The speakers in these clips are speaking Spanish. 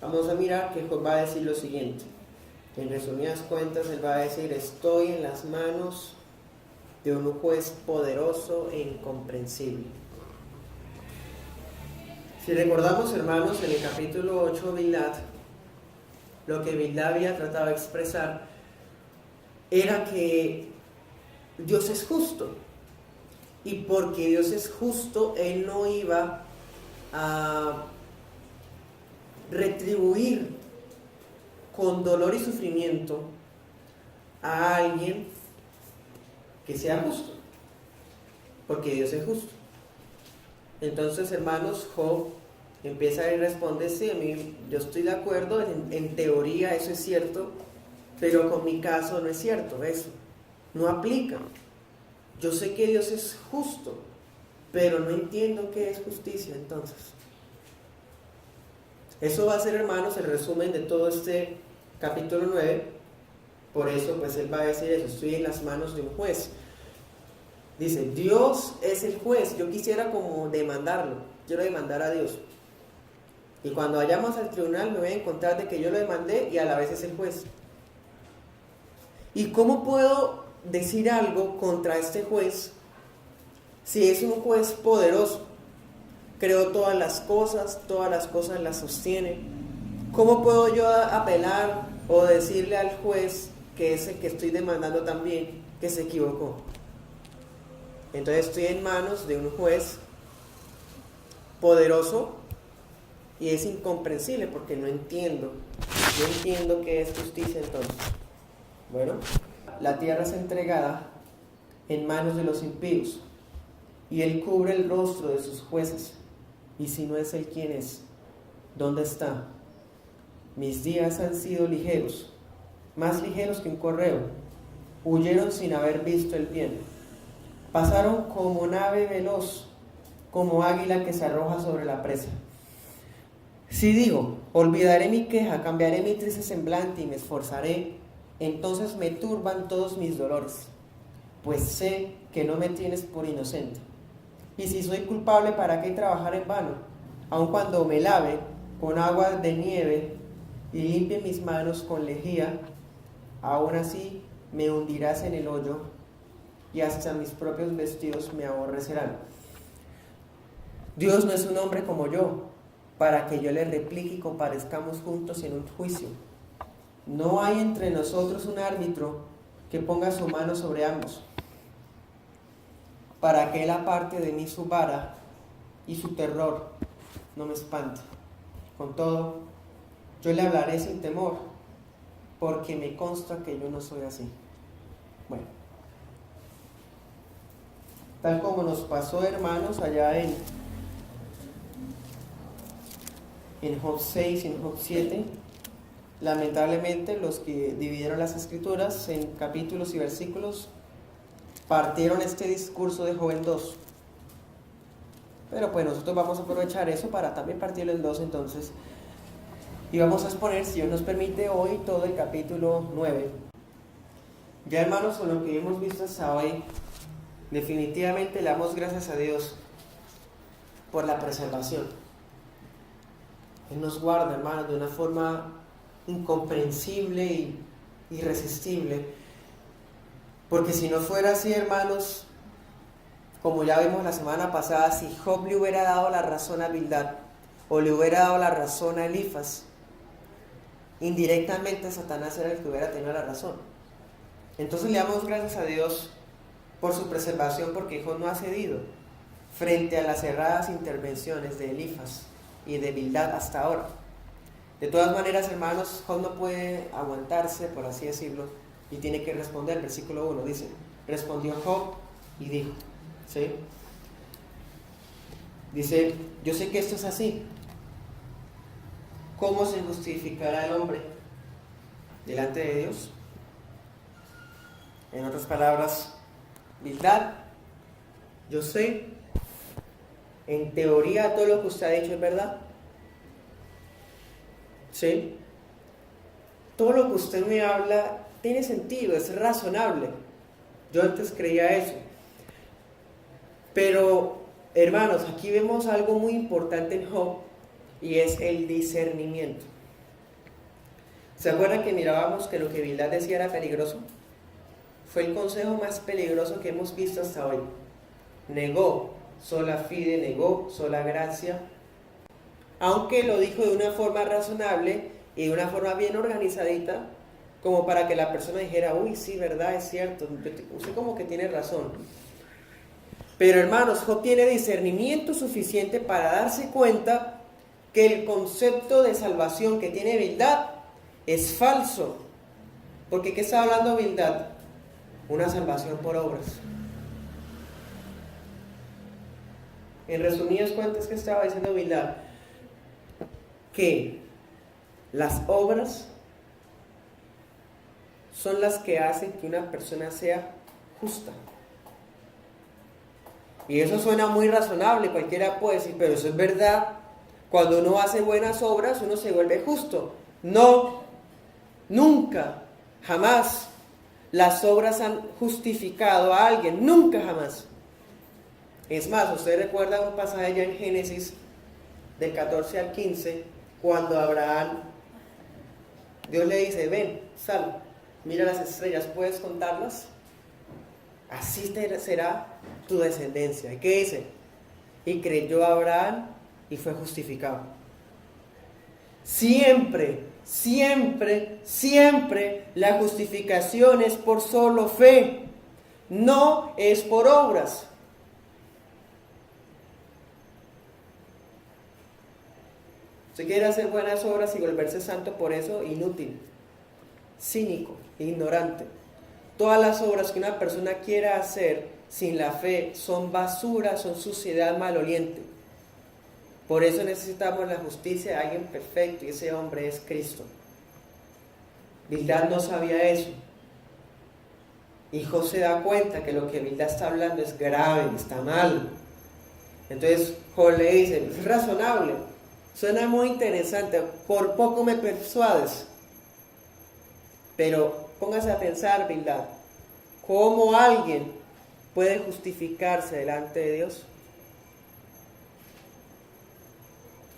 Vamos a mirar que Job va a decir lo siguiente. En resumidas cuentas, él va a decir: estoy en las manos de un juez poderoso e incomprensible. Si recordamos, hermanos, en el capítulo 8, Bildad, lo que Bildad había tratado de expresar era que Dios es justo. Y porque Dios es justo, Él no iba a retribuir con dolor y sufrimiento a alguien que sea justo, porque Dios es justo. Entonces, hermanos, Job empieza y responde: sí, yo estoy de acuerdo, en teoría eso es cierto, pero con mi caso no es cierto, eso no aplica. Yo sé que Dios es justo, pero no entiendo qué es justicia. Entonces, eso va a ser, hermanos, el resumen de todo este capítulo 9. Por eso, pues él va a decir eso: estoy en las manos de un juez. Dice, Dios es el juez. Yo quisiera como demandarlo, quiero demandar a Dios. Y cuando vayamos al tribunal me voy a encontrar de que yo lo demandé y a la vez es el juez. ¿Y cómo puedo decir algo contra este juez si es un juez poderoso? Creó todas las cosas las sostiene. ¿Cómo puedo yo apelar o decirle al juez, que es el que estoy demandando también, que se equivocó? Entonces estoy en manos de un juez poderoso y es incomprensible porque no entiendo qué es justicia. Entonces, bueno, la tierra es entregada en manos de los impíos y él cubre el rostro de sus jueces. Y si no es él, ¿quién es? ¿Dónde está? Mis días han sido ligeros, más ligeros que un correo. Huyeron sin haber visto el bien. Pasaron como nave veloz, como águila que se arroja sobre la presa. Si digo, olvidaré mi queja, cambiaré mi triste semblante y me esforzaré, entonces me turban todos mis dolores, pues sé que no me tienes por inocente. Y si soy culpable, ¿para qué trabajar en vano? Aun cuando me lave con agua de nieve y limpie mis manos con lejía, aún así me hundirás en el hoyo y hasta mis propios vestidos me aborrecerán. Dios no es un hombre como yo, para que yo le replique y comparezcamos juntos en un juicio. No hay entre nosotros un árbitro que ponga su mano sobre ambos, para que él aparte de mí su vara y su terror no me espante. Con todo, yo le hablaré sin temor, porque me consta que yo no soy así. Bueno, tal como nos pasó, hermanos, allá en Job 6 y en Job 7, lamentablemente los que dividieron las escrituras en capítulos y versículos partieron este discurso de Job en dos. Pero pues nosotros vamos a aprovechar eso para también partirlo en dos entonces. Y vamos a exponer, si Dios nos permite, hoy todo el capítulo 9. Ya, hermanos, con lo que hemos visto hasta hoy, definitivamente le damos gracias a Dios por la preservación. Él nos guarda, hermanos, de una forma incomprensible y irresistible. Porque si no fuera así, hermanos, como ya vimos la semana pasada, si Job le hubiera dado la razón a Bildad o le hubiera dado la razón a Elifaz, indirectamente Satanás era el que hubiera tenido la razón. Entonces le damos gracias a Dios por su preservación, porque Job no ha cedido frente a las erradas intervenciones de Elifaz y de Bildad hasta ahora. De todas maneras, hermanos, Job no puede aguantarse, por así decirlo, y tiene que responder. Versículo 1 dice: respondió Job y dijo, ¿sí? Dice: yo sé que esto es así. ¿Cómo se justificará el hombre delante de Dios? En otras palabras, Bildad, yo sé, en teoría todo lo que usted ha dicho es verdad. ¿Sí? Todo lo que usted me habla tiene sentido, es razonable. Yo antes creía eso. Pero, hermanos, aquí vemos algo muy importante en Job, y es el discernimiento. ¿Se acuerdan que mirábamos que lo que Bildad decía era peligroso? Fue el consejo más peligroso que hemos visto hasta hoy. Negó sola fide, negó sola gracia, aunque lo dijo de una forma razonable y de una forma bien organizadita, como para que la persona dijera, uy, sí, verdad, es cierto, usted como que tiene razón. Pero hermanos, Job tiene discernimiento suficiente para darse cuenta que el concepto de salvación que tiene Bildad es falso. Porque ¿qué está hablando Bildad? Una salvación por obras. En resumidas cuentas, ¿qué estaba diciendo Bildad? Que las obras son las que hacen que una persona sea justa. Y eso suena muy razonable, cualquiera puede decir, pero eso es verdad. Cuando uno hace buenas obras, uno se vuelve justo. No, nunca, jamás las obras han justificado a alguien, nunca jamás. Es más, usted recuerda un pasaje ya en Génesis del 14 al 15, cuando Abraham, Dios le dice, ven, sal, mira las estrellas, ¿puedes contarlas? Así será tu descendencia. ¿Y qué dice? Y creyó Abraham y fue justificado. Siempre, siempre, siempre la justificación es por solo fe, no es por obras. Si quiere hacer buenas obras y volverse santo por eso, inútil, cínico, ignorante. Todas las obras que una persona quiera hacer sin la fe son basura, son suciedad maloliente. Por eso necesitamos la justicia de alguien perfecto, y ese hombre es Cristo. Bildad no sabía eso. Y Job se da cuenta que lo que Bildad está hablando es grave, está mal. Entonces Job le dice, es razonable, suena muy interesante, por poco me persuades. Pero póngase a pensar, Bildad, ¿cómo alguien puede justificarse delante de Dios?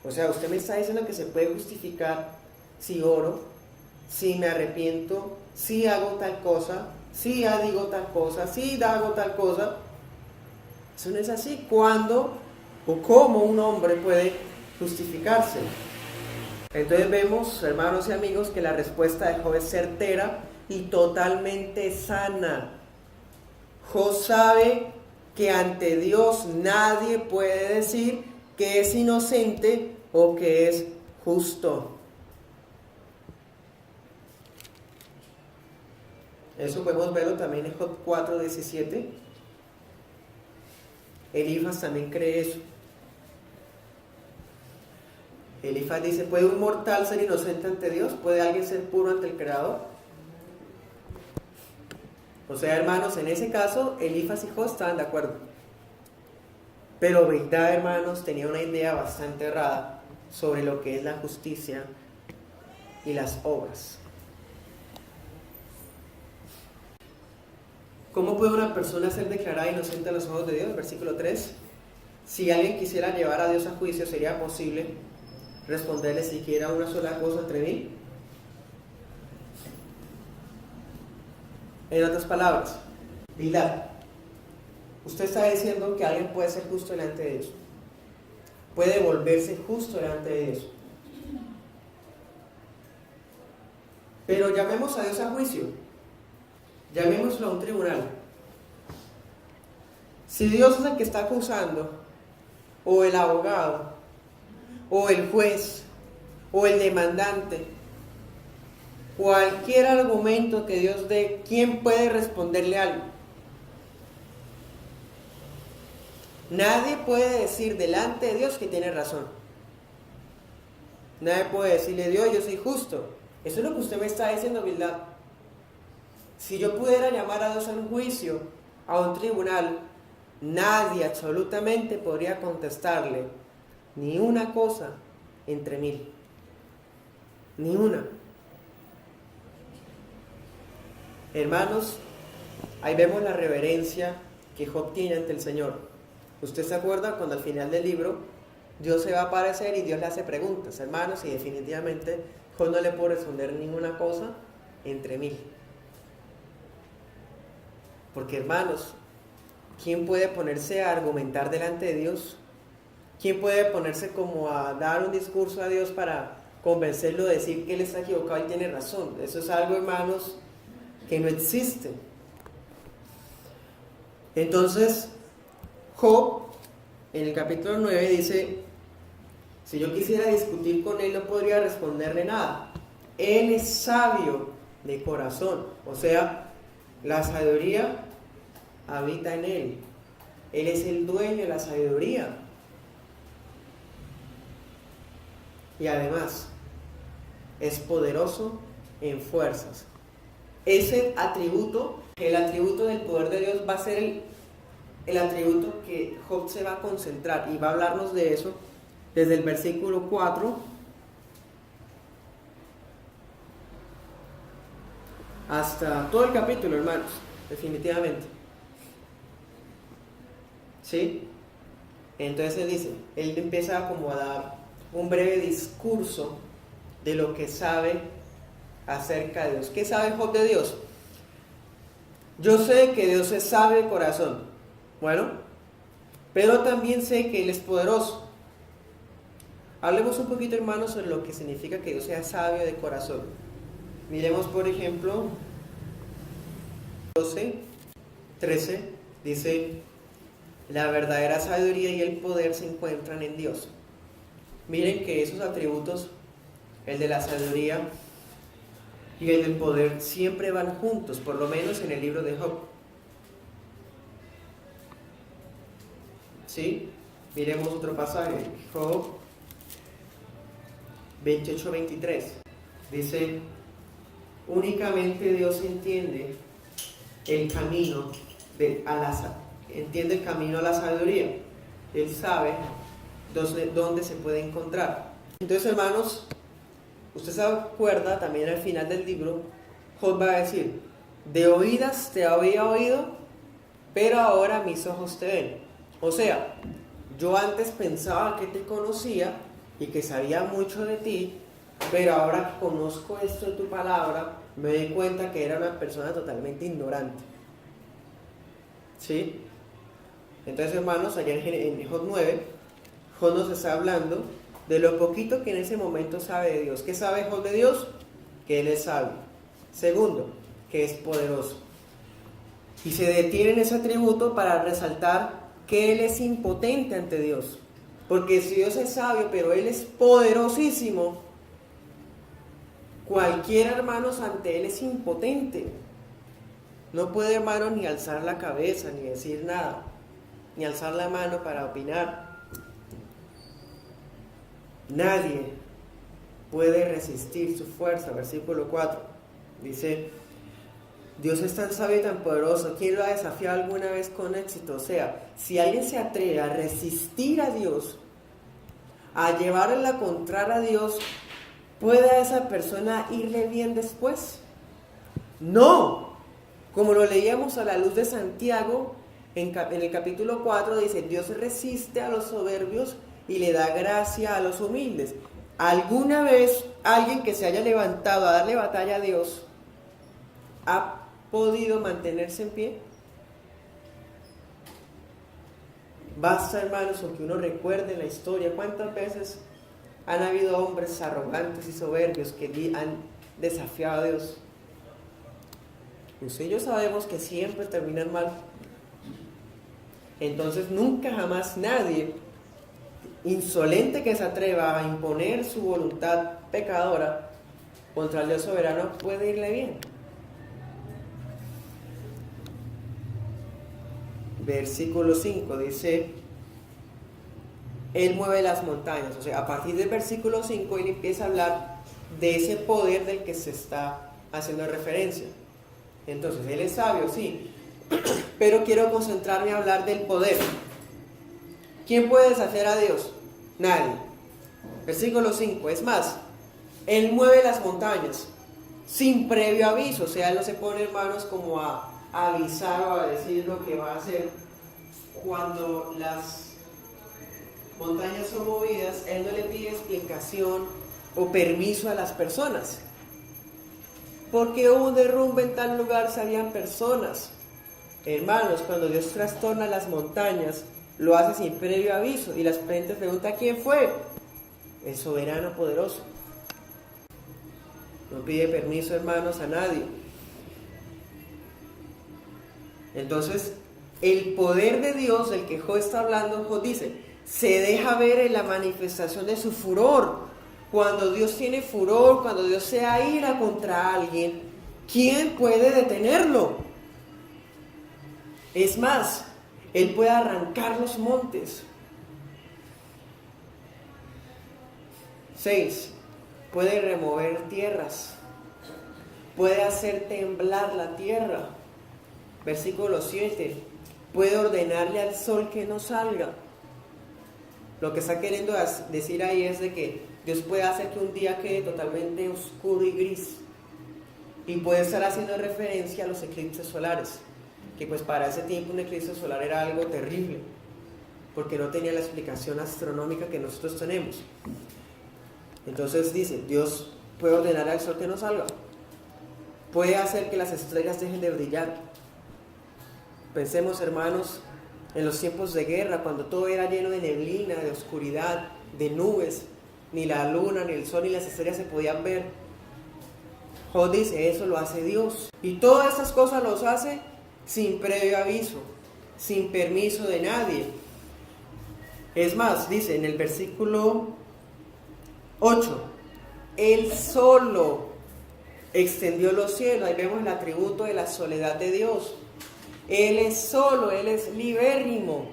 O sea, usted me está diciendo que se puede justificar si oro, si me arrepiento, si hago tal cosa, si digo tal cosa, si hago tal cosa. Eso no es así. ¿Cuándo o cómo un hombre puede justificarse? Entonces vemos, hermanos y amigos, que la respuesta de Job es certera y totalmente sana. Job sabe que ante Dios nadie puede decir que es inocente o que es justo. Eso podemos verlo también en Job 4:17. Elifaz también cree eso. Elifaz dice, ¿puede un mortal ser inocente ante Dios? ¿Puede alguien ser puro ante el Creador? O sea, hermanos, en ese caso, Elifaz y Job estaban de acuerdo. Pero Bildad, hermanos, tenía una idea bastante errada sobre lo que es la justicia y las obras. ¿Cómo puede una persona ser declarada inocente a los ojos de Dios? Versículo 3. Si alguien quisiera llevar a Dios a juicio, ¿sería posible responderle siquiera una sola cosa entre mí? En otras palabras, Bildad, usted está diciendo que alguien puede ser justo delante de Dios, puede volverse justo delante de Dios, pero llamemos a Dios a juicio, llamémoslo a un tribunal. Si Dios es el que está acusando, o el abogado, o el juez, o el demandante, cualquier argumento que Dios dé, ¿quién puede responderle algo? Nadie puede decir delante de Dios que tiene razón. Nadie puede decirle, Dios, yo soy justo. Eso es lo que usted me está diciendo, Bildad. Si yo pudiera llamar a Dios a un juicio, a un tribunal, nadie absolutamente podría contestarle ni una cosa entre mil. Ni una. Hermanos, ahí vemos la reverencia que Job tiene ante el Señor. ¿Usted se acuerda cuando al final del libro Dios se va a aparecer y Dios le hace preguntas, hermanos, y definitivamente Job no le puede responder ninguna cosa entre 1000. Porque, hermanos, ¿quién puede ponerse a argumentar delante de Dios? ¿Quién puede ponerse como a dar un discurso a Dios para convencerlo de decir que Él está equivocado y tiene razón? Eso es algo, hermanos, que no existe. Entonces, Job, en el capítulo 9, dice: si yo quisiera discutir con Él, no podría responderle nada. Él es sabio de corazón. O sea, la sabiduría habita en Él. Él es el dueño de la sabiduría. Y además, es poderoso en fuerzas. Ese atributo, el atributo del poder de Dios, va a ser el atributo que Job se va a concentrar. Y va a hablarnos de eso desde el versículo 4 hasta todo el capítulo, hermanos, definitivamente. ¿Sí? Entonces él empieza como a dar un breve discurso de lo que sabe acerca de Dios. ¿Qué sabe Job de Dios? Yo sé que Dios es sabio de corazón. Bueno, pero también sé que Él es poderoso. Hablemos un poquito, hermanos, sobre lo que significa que Dios sea sabio de corazón. Miremos, por ejemplo, 12:13, dice: la verdadera sabiduría y el poder se encuentran en Dios. Miren que esos atributos, el de la sabiduría y el del poder, siempre van juntos, por lo menos en el libro de Job. ¿Sí? Miremos otro pasaje, Job 28:23. Dice: únicamente Dios entiende el camino a la sabiduría. Él sabe dónde se puede encontrar. Entonces, hermanos, usted se acuerda también al final del libro, Job va a decir: de oídas te había oído, pero ahora mis ojos te ven. O sea, yo antes pensaba que te conocía y que sabía mucho de ti, pero ahora que conozco esto de tu palabra, me doy cuenta que era una persona totalmente ignorante. ¿Sí? Entonces, hermanos, allá en Job 9, Job nos está hablando de lo poquito que en ese momento sabe de Dios. ¿Qué sabe Job de Dios? Que Él es sabio. Segundo, que es poderoso. Y se detiene en ese atributo para resaltar que Él es impotente ante Dios. Porque si Dios es sabio, pero Él es poderosísimo, cualquier hermano ante Él es impotente. No puede, hermano, ni alzar la cabeza, ni decir nada, ni alzar la mano para opinar. Nadie puede resistir su fuerza. Versículo 4 dice: Dios es tan sabio y tan poderoso, ¿quién lo ha desafiado alguna vez con éxito? O sea, si alguien se atreve a resistir a Dios, a llevarle la contraria a Dios, ¿puede a esa persona irle bien después? No. Como lo leíamos a la luz de Santiago, en el capítulo 4 dice: Dios resiste a los soberbios y le da gracia a los humildes. ¿Alguna vez alguien que se haya levantado a darle batalla a Dios ha podido mantenerse en pie? Basta, hermanos, con que uno recuerde la historia cuántas veces han habido hombres arrogantes y soberbios que han desafiado a Dios. Usted y yo sabemos que siempre terminan mal. Entonces nunca jamás nadie insolente que se atreva a imponer su voluntad pecadora contra el Dios soberano puede irle bien. Versículo 5 dice: Él mueve las montañas. O sea, a partir del versículo 5 él empieza a hablar de ese poder del que se está haciendo referencia. Entonces, Él es sabio, sí, pero quiero concentrarme a hablar del poder. ¿Quién puede desafiar a Dios? Nadie. Versículo 5, es más, Él mueve las montañas sin previo aviso. O sea, Él no se pone, hermanos, como a avisar o a decir lo que va a hacer cuando montañas son movidas, Él no le pide explicación o permiso a las personas. Porque hubo un derrumbe en tal lugar, sabían personas. Hermanos, cuando Dios trastorna las montañas, lo hace sin previo aviso. Y la gente pregunta, ¿quién fue? El soberano poderoso. No pide permiso, hermanos, a nadie. Entonces, el poder de Dios, del que Job está hablando, Job dice, se deja ver en la manifestación de su furor. Cuando Dios tiene furor, cuando Dios se aira contra alguien, ¿quién puede detenerlo? Es más, Él puede arrancar los montes. 6. Puede remover tierras. Puede hacer temblar la tierra. Versículo 7. Puede ordenarle al sol que no salga. Lo que está queriendo decir ahí es de que Dios puede hacer que un día quede totalmente oscuro y gris. Y puede estar haciendo referencia a los eclipses solares. Que pues para ese tiempo un eclipse solar era algo terrible. Porque no tenía la explicación astronómica que nosotros tenemos. Entonces dice, Dios puede ordenar al sol que no salga. Puede hacer que las estrellas dejen de brillar. Pensemos, hermanos, en los tiempos de guerra, cuando todo era lleno de neblina, de oscuridad, de nubes, ni la luna, ni el sol, ni las estrellas se podían ver. Job dice, eso lo hace Dios. Y todas esas cosas los hace sin previo aviso, sin permiso de nadie. Es más, dice en el versículo 8, Él solo extendió los cielos. Ahí vemos el atributo de la soledad de Dios. Él es solo, Él es libérrimo.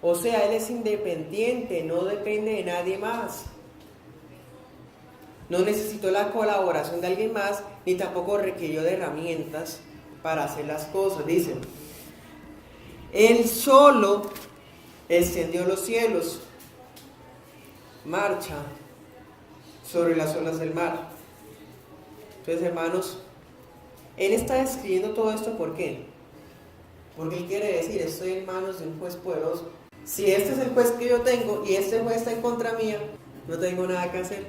O sea, Él es independiente, no depende de nadie más. No necesitó la colaboración de alguien más, ni tampoco requirió de herramientas para hacer las cosas. Dice, Él solo extendió los cielos, marcha sobre las olas del mar. Entonces, hermanos, Él está describiendo todo esto, ¿por qué? Porque Él quiere decir, estoy en manos de un juez poderoso. Si este es el juez que yo tengo y este juez está en contra mía, no tengo nada que hacer.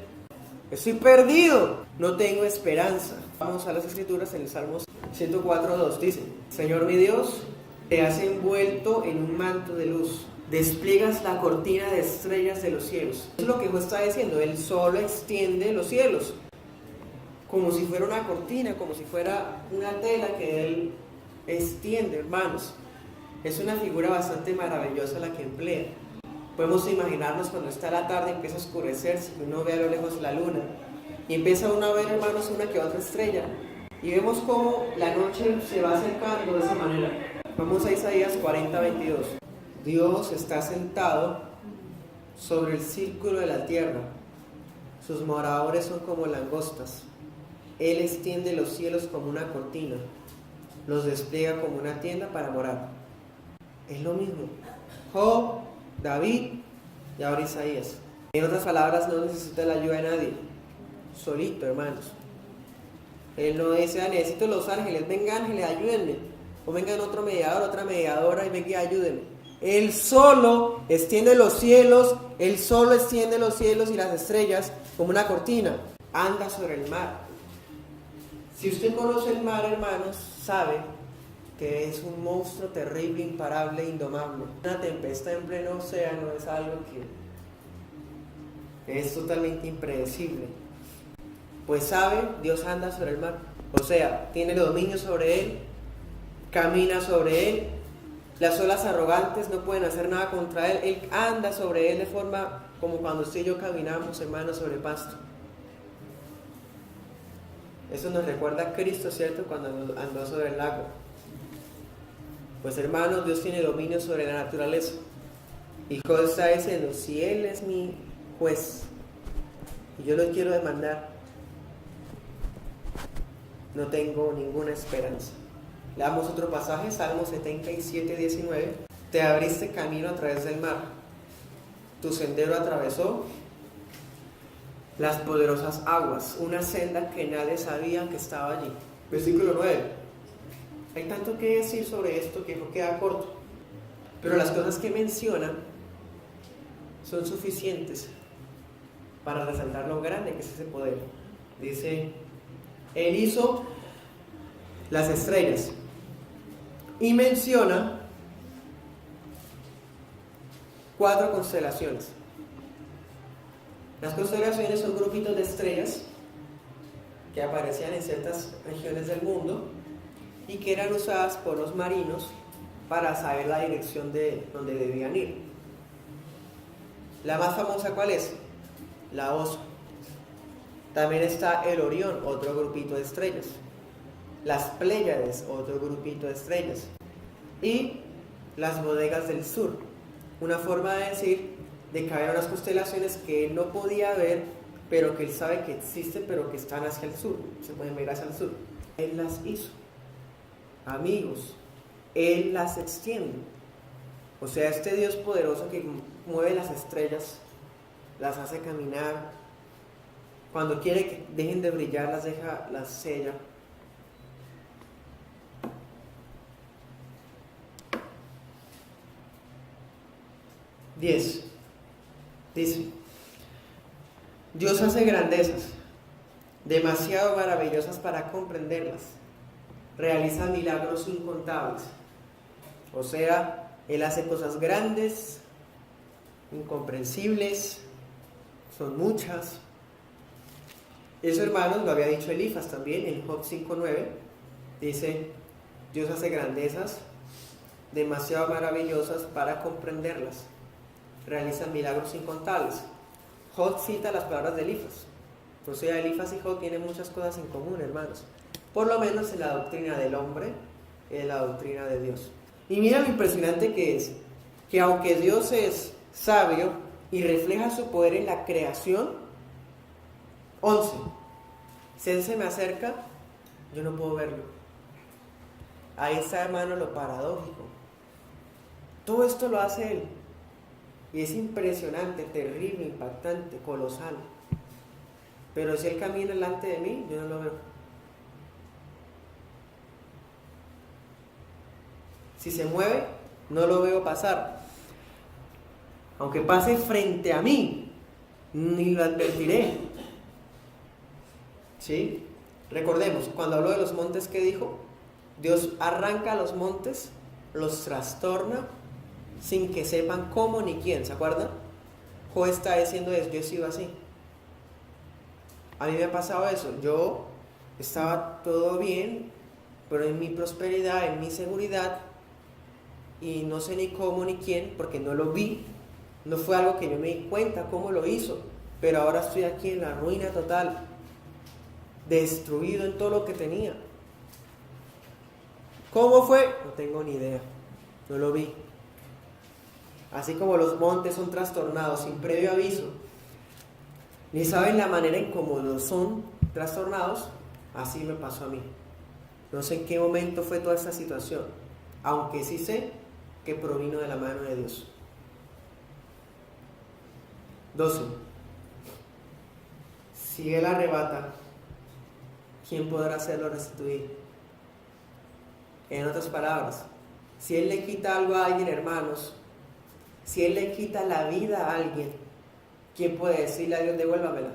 Estoy perdido, no tengo esperanza. Vamos a las escrituras en el Salmo 104:2. Dice, Señor mi Dios, te has envuelto en un manto de luz. Despliegas la cortina de estrellas de los cielos. Es lo que Job está diciendo, Él solo extiende los cielos. Como si fuera una cortina, como si fuera una tela que Él extiende, hermanos. Es una figura bastante maravillosa la que emplea. Podemos imaginarnos cuando está la tarde, empieza a oscurecerse, uno ve a lo lejos la luna y empieza uno a ver, hermanos, una que otra estrella, y vemos cómo la noche se va acercando de esa manera. Vamos a Isaías 40:22. Dios está sentado sobre el círculo de la tierra, sus moradores son como langostas. Él extiende los cielos como una cortina, los despliega como una tienda para morar. Es lo mismo. Job, David y ahora Isaías. En otras palabras, no necesita la ayuda de nadie. Solito, hermanos. Él no dice, necesito los ángeles, vengan ángeles, ayúdenme. O vengan otro mediador, otra mediadora y vengan, ayúdenme. Él solo extiende los cielos, Él solo extiende los cielos y las estrellas como una cortina. Anda sobre el mar. Si usted conoce el mar, hermanos, sabe que es un monstruo terrible, imparable, indomable. Una tempestad en pleno océano es algo que es totalmente impredecible. Pues sabe, Dios anda sobre el mar. O sea, tiene el dominio sobre él, camina sobre él. Las olas arrogantes no pueden hacer nada contra él. Él anda sobre él de forma como cuando usted y yo caminamos, hermanos, sobre pasto. Eso nos recuerda a Cristo, ¿cierto? Cuando andó sobre el lago. Pues hermanos, Dios tiene dominio sobre la naturaleza. Y Job está diciendo, si Él es mi juez y yo lo quiero demandar, no tengo ninguna esperanza. Leamos otro pasaje, Salmo 77:19. Te abriste camino a través del mar, tu sendero atravesó las poderosas aguas, una senda que nadie sabía que estaba allí. Versículo 9. Hay tanto que decir sobre esto que no queda corto, pero las cosas que menciona son suficientes para resaltar lo grande que es ese poder. Dice, Él hizo las estrellas y menciona 4 constelaciones. Las constelaciones son grupitos de estrellas que aparecían en ciertas regiones del mundo y que eran usadas por los marinos para saber la dirección de donde debían ir. La más famosa, ¿cuál es? La Osa. También está el Orión, otro grupito de estrellas. Las Pléyades, otro grupito de estrellas. Y las Bodegas del Sur. Una forma de decir de que había unas constelaciones que él no podía ver, pero que él sabe que existen, pero que están hacia el sur, se pueden ver hacia el sur. Él las hizo, amigos, Él las extiende. O sea, este Dios poderoso que mueve las estrellas, las hace caminar, cuando quiere que dejen de brillar, las sella. Dice, Dios hace grandezas, demasiado maravillosas para comprenderlas, realiza milagros incontables. O sea, Él hace cosas grandes, incomprensibles, son muchas. Eso, hermanos, lo había dicho Elifas también en Job 5:9. Dice, Dios hace grandezas, demasiado maravillosas para comprenderlas, realiza milagros incontables. Job cita las palabras de Elifas. O sea, Elifas y Job tienen muchas cosas en común, hermanos. Por lo menos en la doctrina del hombre, en la doctrina de Dios. Y mira lo impresionante que es, que aunque Dios es sabio y refleja su poder en la creación, 11. Si Él se me acerca, yo no puedo verlo. Ahí está, hermano, lo paradójico. Todo esto lo hace Él. Y es impresionante, terrible, impactante, colosal. Pero si Él camina delante de mí, yo no lo veo. Si se mueve, no lo veo pasar. Aunque pase frente a mí, ni lo advertiré. ¿Sí? Recordemos, cuando habló de los montes, ¿qué dijo? Dios arranca los montes, los trastorna, sin que sepan cómo ni quién, ¿se acuerdan? Job está diciendo eso, yo he sido así. A mí me ha pasado eso, yo estaba todo bien, pero en mi prosperidad, en mi seguridad, y no sé ni cómo ni quién, porque no lo vi, no fue algo que yo me di cuenta cómo lo hizo, pero ahora estoy aquí en la ruina total, destruido en todo lo que tenía. ¿Cómo fue? No tengo ni idea, no lo vi. Así como los montes son trastornados sin previo aviso, ni saben la manera en cómo los son trastornados, así me pasó a mí. No sé en qué momento fue toda esta situación, aunque sí sé que provino de la mano de Dios. 12. Si Él arrebata, ¿quién podrá hacerlo restituir? En otras palabras, si Él le quita algo a alguien, hermanos, si Él le quita la vida a alguien, ¿quién puede decirle a Dios, devuélvamela?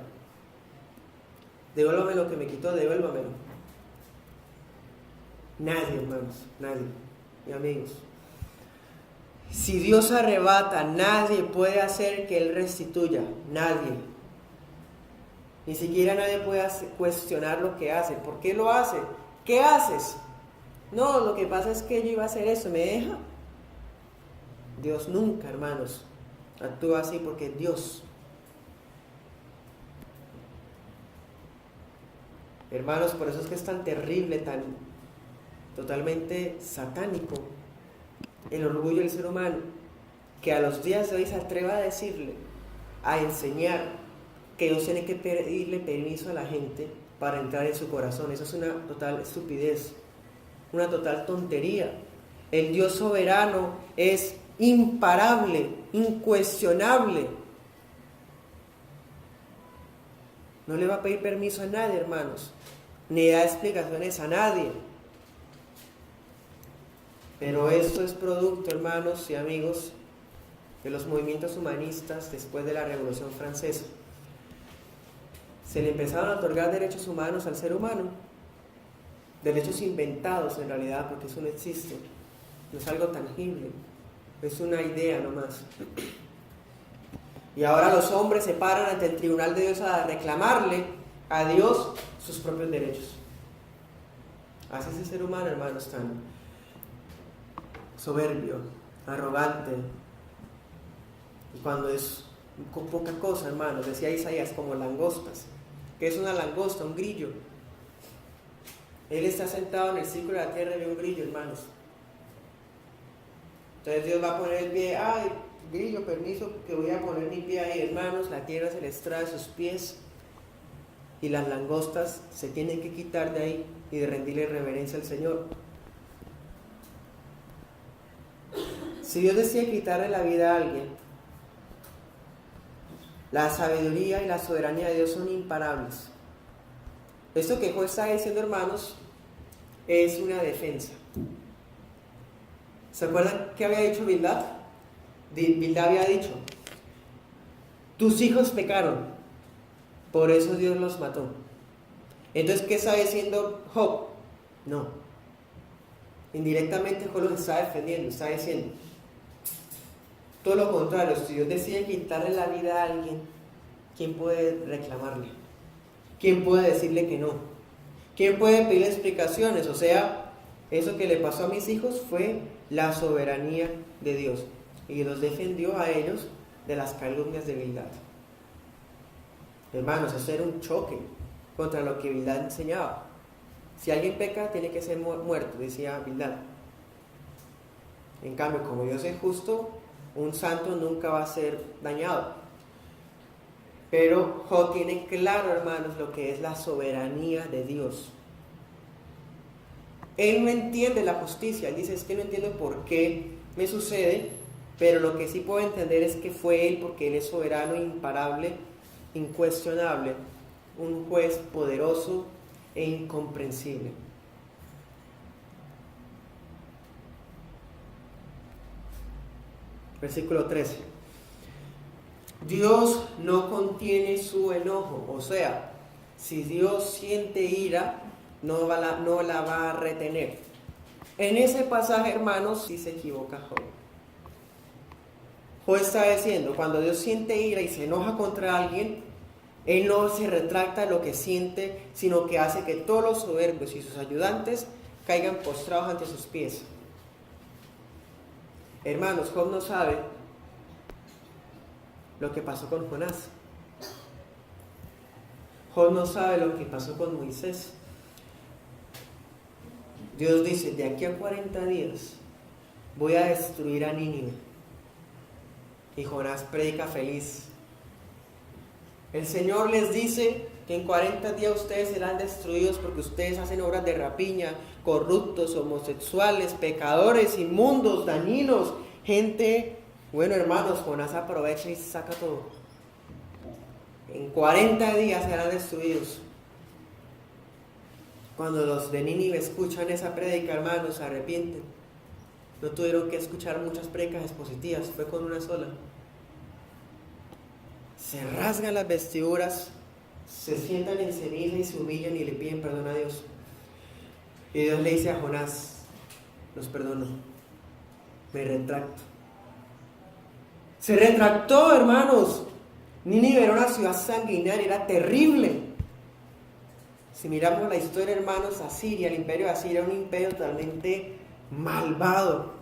Devuélvame lo que me quitó, devuélvamelo. Nadie, hermanos, nadie, mis amigos. Si Dios arrebata, nadie puede hacer que Él restituya, nadie. Ni siquiera nadie puede cuestionar lo que hace. ¿Por qué lo hace? ¿Qué haces? No, lo que pasa es que yo iba a hacer eso, ¿me deja? Dios nunca, hermanos, actúa así porque Dios. Hermanos, por eso es que es tan terrible, tan totalmente satánico el orgullo del ser humano, que a los días de hoy se atreva a decirle, a enseñar que Dios tiene que pedirle permiso a la gente para entrar en su corazón. Eso es una total estupidez, una total tontería. El Dios soberano es imparable, incuestionable. No le va a pedir permiso a nadie, hermanos, ni da explicaciones a nadie. Pero esto es producto, hermanos y amigos, de los movimientos humanistas después de la Revolución Francesa. Se le empezaron a otorgar derechos humanos al ser humano, derechos inventados en realidad, porque eso no existe, no es algo tangible, es una idea nomás. Y ahora los hombres se paran ante el tribunal de Dios a reclamarle a Dios sus propios derechos. Así es el ser humano, hermanos, tan soberbio, arrogante. Y cuando es con poca cosa, hermanos, decía Isaías, como langostas. ¿Qué es una langosta? Un grillo. Él está sentado en el círculo de la tierra y ve un grillo, hermanos. Entonces Dios va a poner el pie, ay, grillo, permiso, que voy a poner mi pie ahí, hermanos. La tierra se les trae sus pies y las langostas se tienen que quitar de ahí y de rendirle reverencia al Señor. Si Dios decide quitarle la vida a alguien, la sabiduría y la soberanía de Dios son imparables. Esto que Job está diciendo, hermanos, es una defensa. ¿Se acuerdan qué había dicho Bildad? Bildad había dicho: tus hijos pecaron, por eso Dios los mató. Entonces, ¿qué está diciendo Job? No. Indirectamente Job los está defendiendo, está diciendo todo lo contrario. Si Dios decide quitarle la vida a alguien, ¿quién puede reclamarle? ¿Quién puede decirle que no? ¿Quién puede pedir explicaciones? O sea, eso que le pasó a mis hijos fue la soberanía de Dios, y los defendió a ellos de las calumnias de Bildad. Hermanos, eso era un choque contra lo que Bildad enseñaba. Si alguien peca, tiene que ser muerto, decía Bildad. En cambio, como Dios es justo, un santo nunca va a ser dañado. Pero Job tiene claro, hermanos, lo que es la soberanía de Dios. Él no entiende la justicia. Él dice, es que no entiendo por qué me sucede, pero lo que sí puedo entender es que fue Él, porque Él es soberano, imparable, incuestionable, un juez poderoso e incomprensible. Versículo 13. Dios no contiene su enojo, o sea, si Dios siente ira, no la va a retener. En ese pasaje, hermanos, sí se equivoca Job. Job está diciendo, cuando Dios siente ira y se enoja contra alguien, Él no se retracta lo que siente, sino que hace que todos los soberbios y sus ayudantes caigan postrados ante sus pies. Hermanos, Job no sabe lo que pasó con Jonás. Job no sabe lo que pasó con Moisés. Dios dice, de aquí a 40 días voy a destruir a Nínive. Y Jonás predica feliz. El Señor les dice que en 40 días ustedes serán destruidos porque ustedes hacen obras de rapiña, corruptos, homosexuales, pecadores, inmundos, dañinos, gente. Bueno, hermanos, Jonás aprovecha y saca todo. En 40 días serán destruidos. Cuando los de Nínive escuchan esa prédica, hermanos, se arrepienten. No tuvieron que escuchar muchas prédicas expositivas, fue con una sola. Se rasgan las vestiduras, se sientan en ceniza y se humillan y le piden perdón a Dios. Y Dios le dice a Jonás, los perdono, me retracto. Se retractó, hermanos. Nínive era una ciudad sanguinaria, era terrible. Si miramos la historia, hermanos, Asiria, el imperio de Asiria era un imperio totalmente malvado,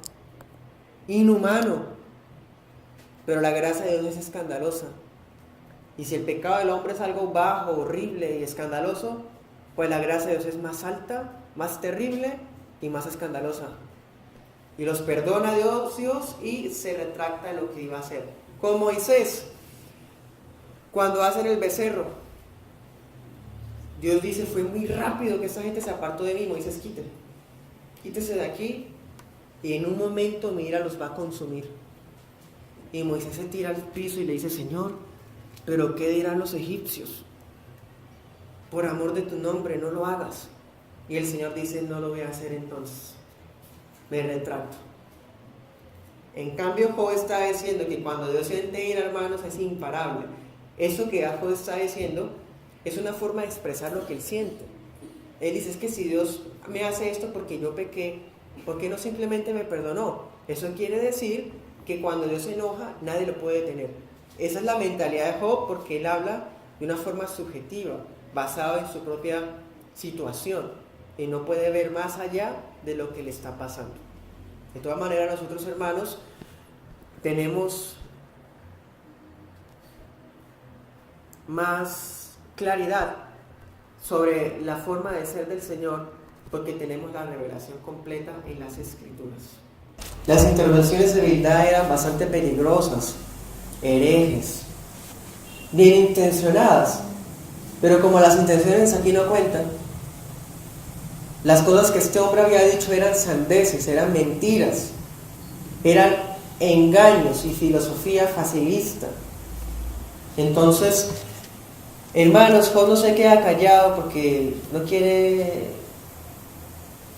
inhumano. Pero la gracia de Dios es escandalosa. Y si el pecado del hombre es algo bajo, horrible y escandaloso, pues la gracia de Dios es más alta, más terrible y más escandalosa. Y los perdona Dios y se retracta de lo que iba a hacer. Con Moisés, cuando hacen el becerro, Dios dice, fue muy rápido que esta gente se apartó de mí. Moisés, quítese de aquí, y en un momento mi ira los va a consumir. Y Moisés se tira al piso y le dice, Señor, ¿pero qué dirán los egipcios? Por amor de tu nombre, no lo hagas. Y el Señor dice, no lo voy a hacer entonces. Me retracto. En cambio, Job está diciendo que cuando Dios siente ira, hermanos, es imparable. Eso que Job está diciendo es una forma de expresar lo que él siente. Él dice, es que si Dios me hace esto porque yo pequé, ¿por qué no simplemente me perdonó? Eso quiere decir que cuando Dios se enoja, nadie lo puede detener. Esa es la mentalidad de Job, porque él habla de una forma subjetiva, basada en su propia situación, y no puede ver más allá de lo que le está pasando. De todas maneras, nosotros, hermanos, tenemos más claridad sobre la forma de ser del Señor, porque tenemos la revelación completa en las Escrituras. Las intervenciones de Bildad eran bastante peligrosas, herejes, bien intencionadas, pero como las intenciones aquí no cuentan, las cosas que este hombre había dicho eran sandeces, eran mentiras, eran engaños y filosofía facilista. Entonces, hermanos, Job no se queda callado porque no quiere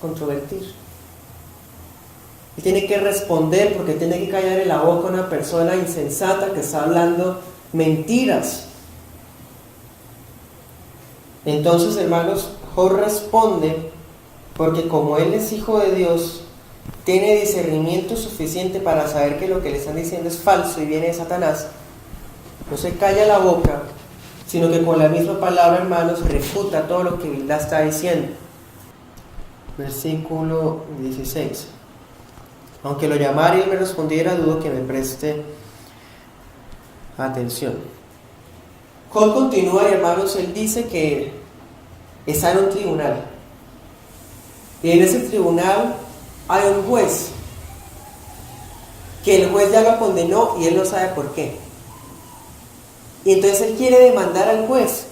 controvertir. Él tiene que responder porque tiene que callar en la boca a una persona insensata que está hablando mentiras. Entonces, hermanos, Job responde porque como él es hijo de Dios, tiene discernimiento suficiente para saber que lo que le están diciendo es falso y viene de Satanás. No se calla la boca, sino que con la misma palabra, hermanos, refuta todo lo que Bildad está diciendo. Versículo 16. Aunque lo llamara y él me respondiera, dudo que me preste atención. Job continúa, hermanos, él dice que está en un tribunal. Y en ese tribunal hay un juez, que el juez ya lo condenó y él no sabe por qué. Y entonces él quiere demandar al juez.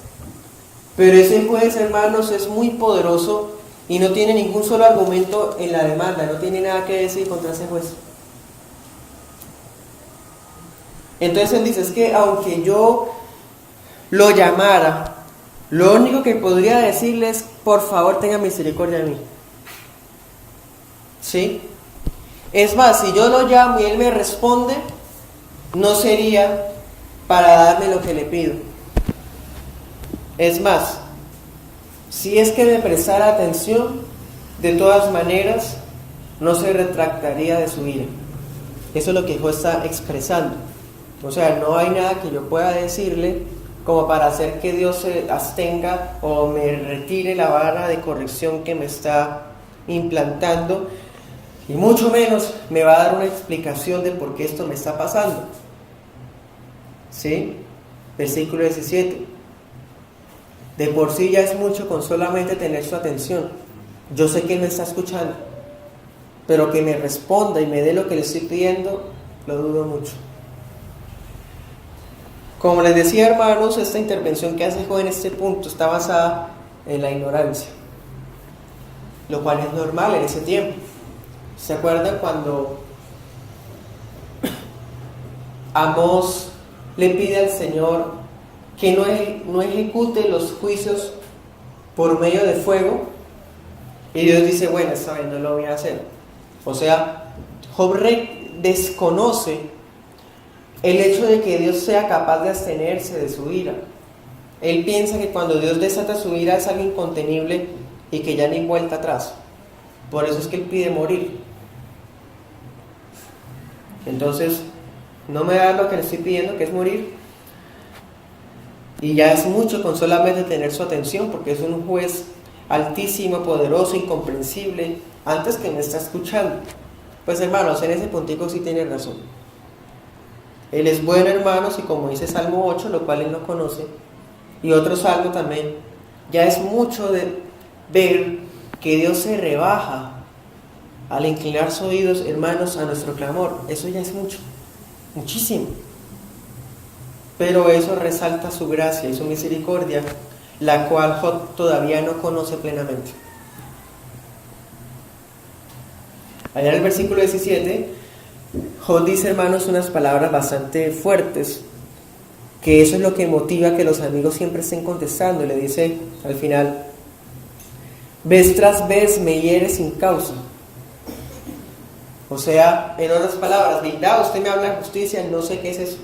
Pero ese juez, hermanos, es muy poderoso y no tiene ningún solo argumento en la demanda, no tiene nada que decir contra ese juez. Entonces él dice, es que aunque yo lo llamara, lo único que podría decirle es, por favor, tenga misericordia de mí. ¿Sí? Es más, si yo lo llamo y él me responde, no sería para darme lo que le pido. Es más, si es que me prestara atención, de todas maneras, no se retractaría de su ira. Eso es lo que Job está expresando. O sea, no hay nada que yo pueda decirle como para hacer que Dios se abstenga o me retire la vara de corrección que me está implantando, y mucho menos me va a dar una explicación de por qué esto me está pasando. ¿Sí? Versículo 17. De por sí ya es mucho con solamente tener su atención. Yo sé que él me está escuchando, pero que me responda y me dé lo que le estoy pidiendo, lo dudo mucho. Como les decía, hermanos, esta intervención que hace Job en este punto está basada en la ignorancia, lo cual es normal en ese tiempo. ¿Se acuerdan cuando Amós le pide al Señor que no ejecute los juicios por medio de fuego? Y Dios dice, bueno, esta vez no lo voy a hacer. O sea, Job desconoce el hecho de que Dios sea capaz de abstenerse de su ira. Él piensa que cuando Dios desata su ira es algo incontenible y que ya ni vuelta atrás. Por eso es que él pide morir. Entonces, no me da lo que le estoy pidiendo, que es morir. Y ya es mucho con solamente tener su atención, porque es un juez altísimo, poderoso, incomprensible, antes que me está escuchando. Pues hermanos, en ese puntico sí tiene razón. Él es bueno, hermanos, y como dice Salmo 8, lo cual él no conoce, y otro salmo también, ya es mucho de ver que Dios se rebaja al inclinar sus oídos, hermanos, a nuestro clamor. Eso ya es mucho, muchísimo. Pero eso resalta su gracia y su misericordia, la cual Job todavía no conoce plenamente. Allá en el versículo 17, Job dice, hermanos, unas palabras bastante fuertes, que eso es lo que motiva que los amigos siempre estén contestando. Le dice al final, vez tras vez me hieres sin causa. O sea, en otras palabras, verdad, usted me habla de justicia, no sé qué es eso.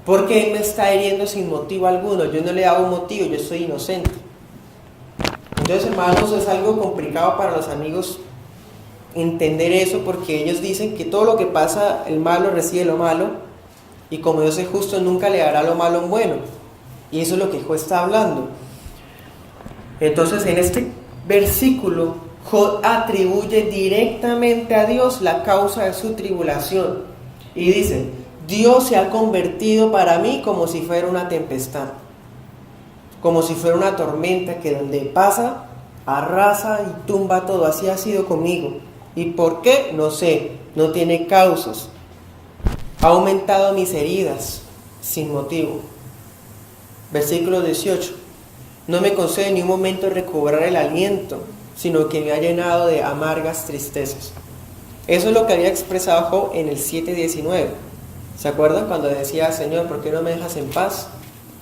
Porque él me está hiriendo sin motivo alguno, yo no le hago un motivo, yo soy inocente. Entonces, hermanos, es algo complicado para los amigos entender eso, porque ellos dicen que todo lo que pasa, el malo recibe lo malo, y como Dios es justo, nunca le dará lo malo en bueno. Y eso es lo que Job está hablando. Entonces, en este versículo, Job atribuye directamente a Dios la causa de su tribulación. Y dice: Dios se ha convertido para mí como si fuera una tempestad, como si fuera una tormenta que donde pasa, arrasa y tumba todo. Así ha sido conmigo. ¿Y por qué? No sé, no tiene causas. Ha aumentado mis heridas sin motivo. Versículo 18. No me concede ni un momento recobrar el aliento, sino que me ha llenado de amargas tristezas. Eso es lo que había expresado Job en el 7:19. ¿Se acuerdan cuando decía: Señor, ¿por qué no me dejas en paz?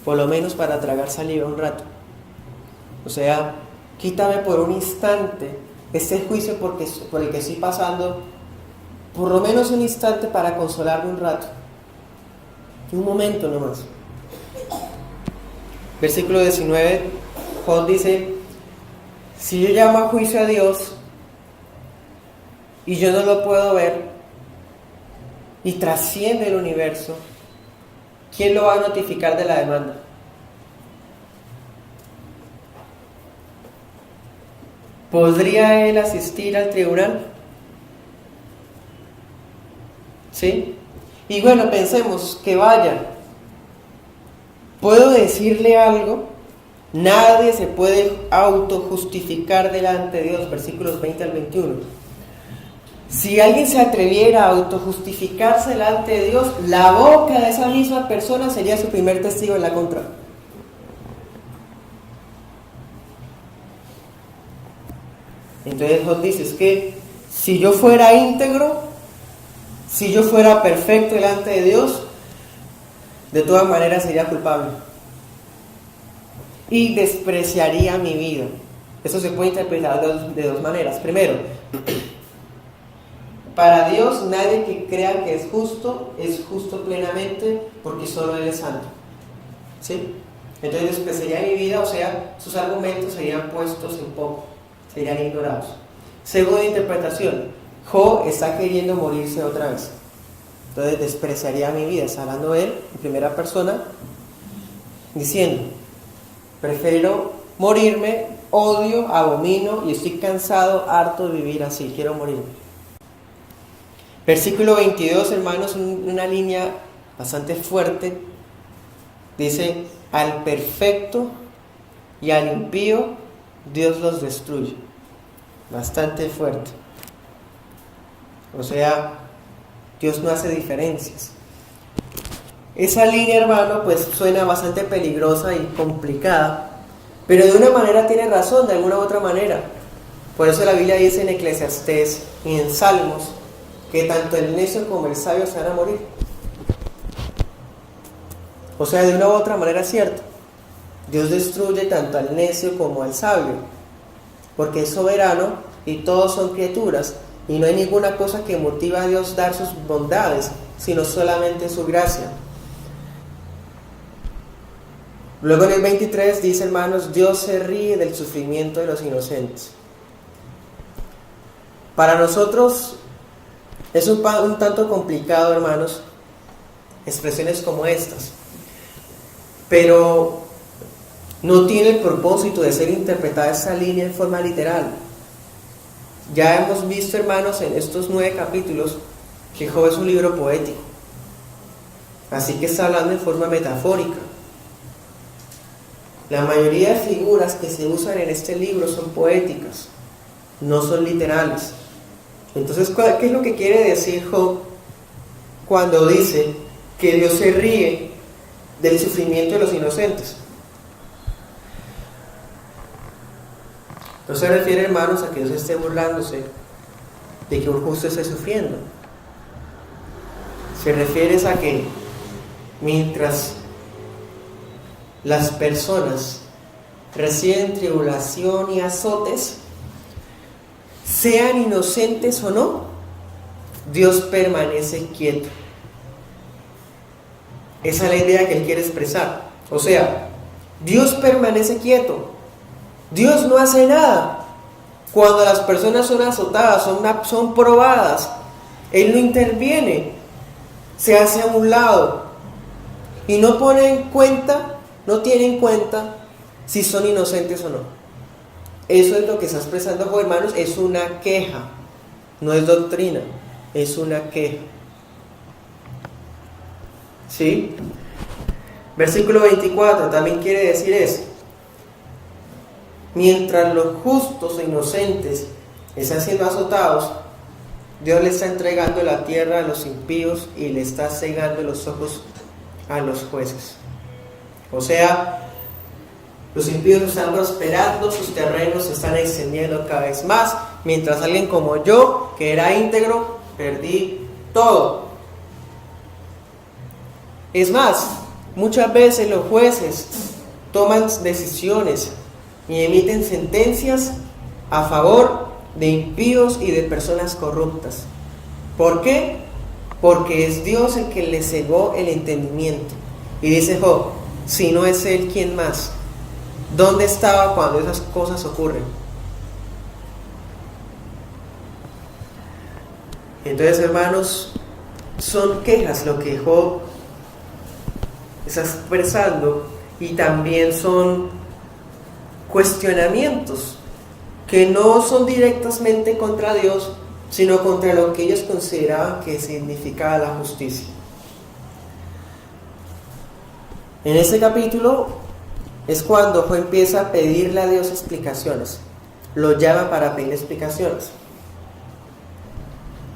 Por lo menos para tragar saliva un rato. O sea, quítame por un instante este juicio por el que estoy pasando, por lo menos un instante para consolarme un rato. Un momento nomás. Versículo 19, Job dice: si yo llamo a juicio a Dios y yo no lo puedo ver y trasciende el universo, ¿quién lo va a notificar de la demanda? ¿Podría él asistir al tribunal? ¿Sí? Y bueno, pensemos que vaya. ¿Puedo decirle algo? Nadie se puede autojustificar delante de Dios. Versículos 20 al 21. Si alguien se atreviera a autojustificarse delante de Dios, la boca de esa misma persona sería su primer testigo en la contra. Entonces Dios dice: es que si yo fuera íntegro, si yo fuera perfecto delante de Dios, de todas maneras sería culpable y despreciaría mi vida. Eso se puede interpretar de dos maneras. Primero, para Dios nadie que crea que es justo plenamente, porque solo Él es santo. ¿Sí? Entonces despreciaría mi vida, o sea, sus argumentos serían puestos en poco, serían ignorados. Segunda interpretación, Job está queriendo morirse otra vez. Entonces despreciaría mi vida. Está hablando él en primera persona, diciendo: prefiero morirme, odio, abomino y estoy cansado, harto de vivir así, quiero morirme. Versículo 22, hermanos, una línea bastante fuerte. Dice: al perfecto y al impío Dios los destruye. Bastante fuerte. O sea, Dios no hace diferencias. Esa línea, hermano, pues suena bastante peligrosa y complicada, pero de una manera tiene razón, de alguna u otra manera. Por eso la Biblia dice en Eclesiastés y en Salmos que tanto el necio como el sabio se van a morir. O sea, de una u otra manera es cierto. Dios destruye tanto al necio como al sabio, porque es soberano y todos son criaturas. Y no hay ninguna cosa que motive a Dios dar sus bondades, sino solamente su gracia. Luego en el 23 dice, hermanos: Dios se ríe del sufrimiento de los inocentes. Para nosotros es un tanto complicado, hermanos, expresiones como estas. Pero no tiene el propósito de ser interpretada esta línea en forma literal. Ya hemos visto, hermanos, en estos 9 capítulos que Job es un libro poético. Así que está hablando en forma metafórica. La mayoría de figuras que se usan en este libro son poéticas, no son literales. Entonces, ¿qué es lo que quiere decir Job cuando dice que Dios se ríe del sufrimiento de los inocentes? No se refiere, hermanos, a que Dios esté burlándose de que un justo esté sufriendo. Se refiere a que mientras las personas reciben tribulación y azotes, sean inocentes o no, Dios permanece quieto. Esa es la idea que él quiere expresar. O sea, Dios permanece quieto. Dios no hace nada. Cuando las personas son azotadas, son probadas, Él no interviene. Se hace a un lado. Y no pone en cuenta, no tiene en cuenta si son inocentes o no. Eso es lo que está expresando Job, hermanos. Es una queja. No es doctrina. Es una queja. ¿Sí? Versículo 24 también quiere decir eso. Mientras los justos e inocentes están siendo azotados, Dios le está entregando la tierra a los impíos y le está cegando los ojos a los jueces. O sea, los impíos están prosperando, sus terrenos se están extendiendo cada vez más, mientras alguien como yo, que era íntegro, perdí todo. Es más, muchas veces los jueces toman decisiones y emiten sentencias a favor de impíos y de personas corruptas. ¿Por qué? Porque es Dios el que le cegó el entendimiento. Y dice Job, si no es Él, ¿quién más? ¿Dónde estaba cuando esas cosas ocurren? Entonces, hermanos, son quejas lo que Job está expresando, y también son cuestionamientos que no son directamente contra Dios, sino contra lo que ellos consideraban que significaba la justicia. En este capítulo es cuando Job empieza a pedirle a Dios explicaciones. Lo llama para pedir explicaciones.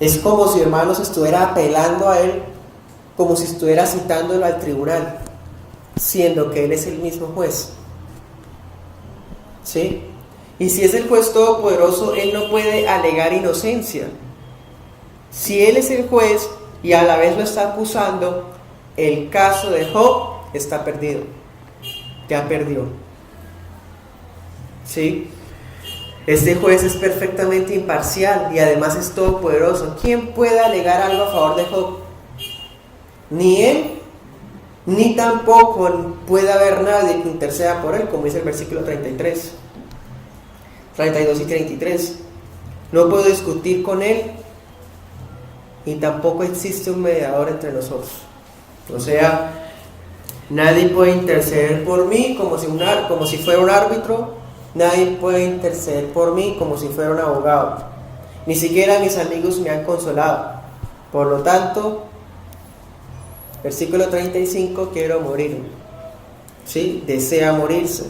Es como si, hermanos, estuviera apelando a él, como si estuviera citándolo al tribunal, siendo que él es el mismo juez. ¿Sí? Y si es el juez todopoderoso, él no puede alegar inocencia. Si él es el juez y a la vez lo está acusando, el caso de Job está perdido. Ya perdió. ¿Sí? Este juez es perfectamente imparcial y además es todopoderoso. ¿Quién puede alegar algo a favor de Job? Ni él, ni tampoco puede haber nadie que interceda por él, como dice el versículo 33, 32 y 33. No puedo discutir con él, y tampoco existe un mediador entre nosotros. O sea, nadie puede interceder por mí como si fuera un árbitro. Nadie puede interceder por mí como si fuera un abogado. Ni siquiera mis amigos me han consolado. Por lo tanto, versículo 35, quiero morirme. ¿Sí? Desea morirse.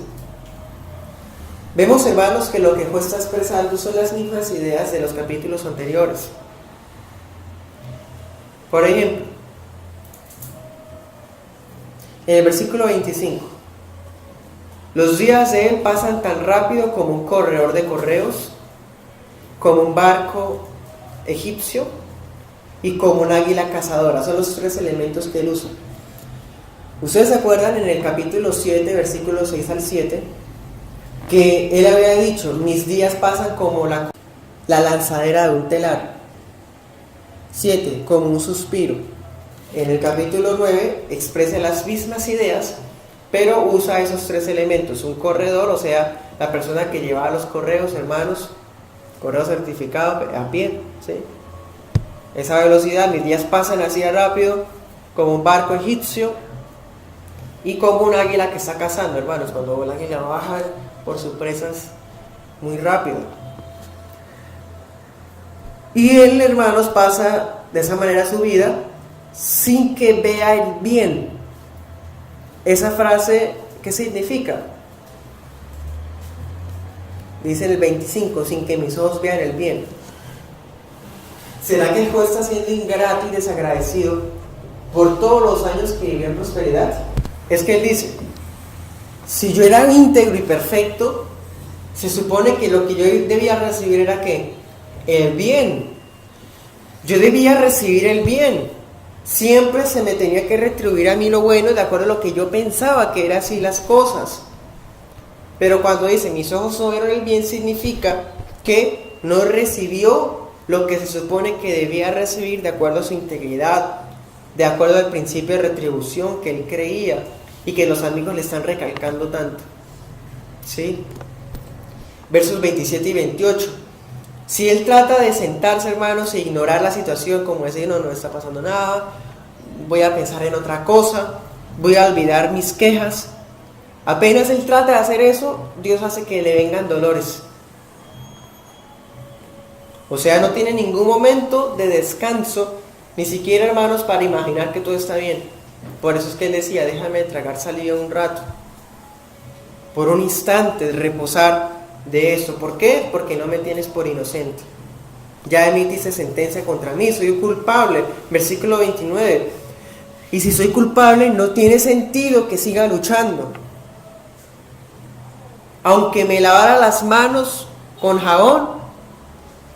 Vemos, hermanos, que lo que Job está expresando son las mismas ideas de los capítulos anteriores. Por ejemplo, en el versículo 25, los días de él pasan tan rápido como un corredor de correos, como un barco egipcio y como un águila cazadora. Son los tres elementos que él usa. Ustedes se acuerdan en el capítulo 7, versículos 6 al 7, que él había dicho, mis días pasan como la lanzadera de un telar. 7, como un suspiro. En el capítulo 9 expresa las mismas ideas, pero usa esos tres elementos. Un corredor, o sea, la persona que llevaba los correos, hermanos, correo certificado a pie, ¿sí? Esa velocidad, mis días pasan así de rápido, como un barco egipcio, y como un águila que está cazando, hermanos, cuando el águila baja por sus presas muy rápido. Y él, hermanos, pasa de esa manera su vida sin que vea el bien. Esa frase, ¿qué significa? Dice en el 25, sin que mis ojos vean el bien. ¿Será que el juez está siendo ingrato y desagradecido por todos los años que vivió en prosperidad? Es que él dice, si yo era íntegro y perfecto, se supone que lo que yo debía recibir era ¿qué? El bien. Yo debía recibir el bien. Siempre se me tenía que retribuir a mí lo bueno de acuerdo a lo que yo pensaba que eran así las cosas. Pero cuando dice mis ojos no vieron el bien, significa que no recibió lo que se supone que debía recibir de acuerdo a su integridad, de acuerdo al principio de retribución que él creía y que los amigos le están recalcando tanto. ¿Sí? Versos 27 y 28. Si él trata de sentarse, hermanos, e ignorar la situación, como decir, no está pasando nada, voy a pensar en otra cosa, voy a olvidar mis quejas. Apenas él trata de hacer eso, Dios hace que le vengan dolores. O sea, no tiene ningún momento de descanso, ni siquiera, hermanos, para imaginar que todo está bien. Por eso es que él decía, déjame tragar saliva un rato, por un instante, reposar de esto. ¿Por qué? Porque no me tienes por inocente. Ya emitiste sentencia contra mí, soy culpable. Versículo 29. Y si soy culpable, no tiene sentido que siga luchando. Aunque me lavara las manos con jabón,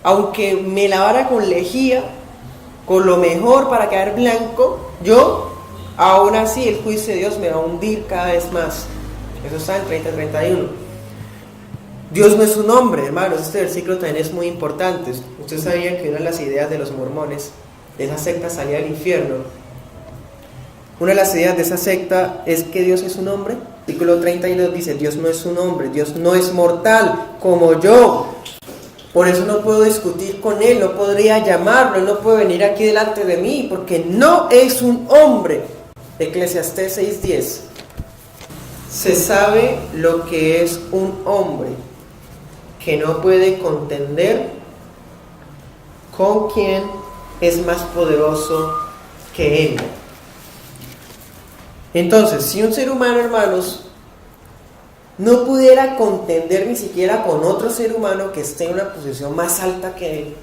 aunque me lavara con lejía, con lo mejor para quedar blanco, aún así el juicio de Dios me va a hundir cada vez más. Eso está en 30-31. Dios no es un hombre, hermanos. Este versículo también es muy importante. Ustedes sabían que una de las ideas de los mormones, de esa secta salida del infierno, una de las ideas de esa secta es que Dios es un hombre. Versículo 32 dice, Dios no es un hombre, Dios no es mortal como yo. Por eso no puedo discutir con Él, no podría llamarlo, Él no puede venir aquí delante de mí, porque no es un hombre. Eclesiastés 6:10. Se sabe lo que es un hombre, que no puede contender con quien es más poderoso que él. Entonces, si un ser humano, hermanos, no pudiera contender ni siquiera con otro ser humano que esté en una posición más alta que él,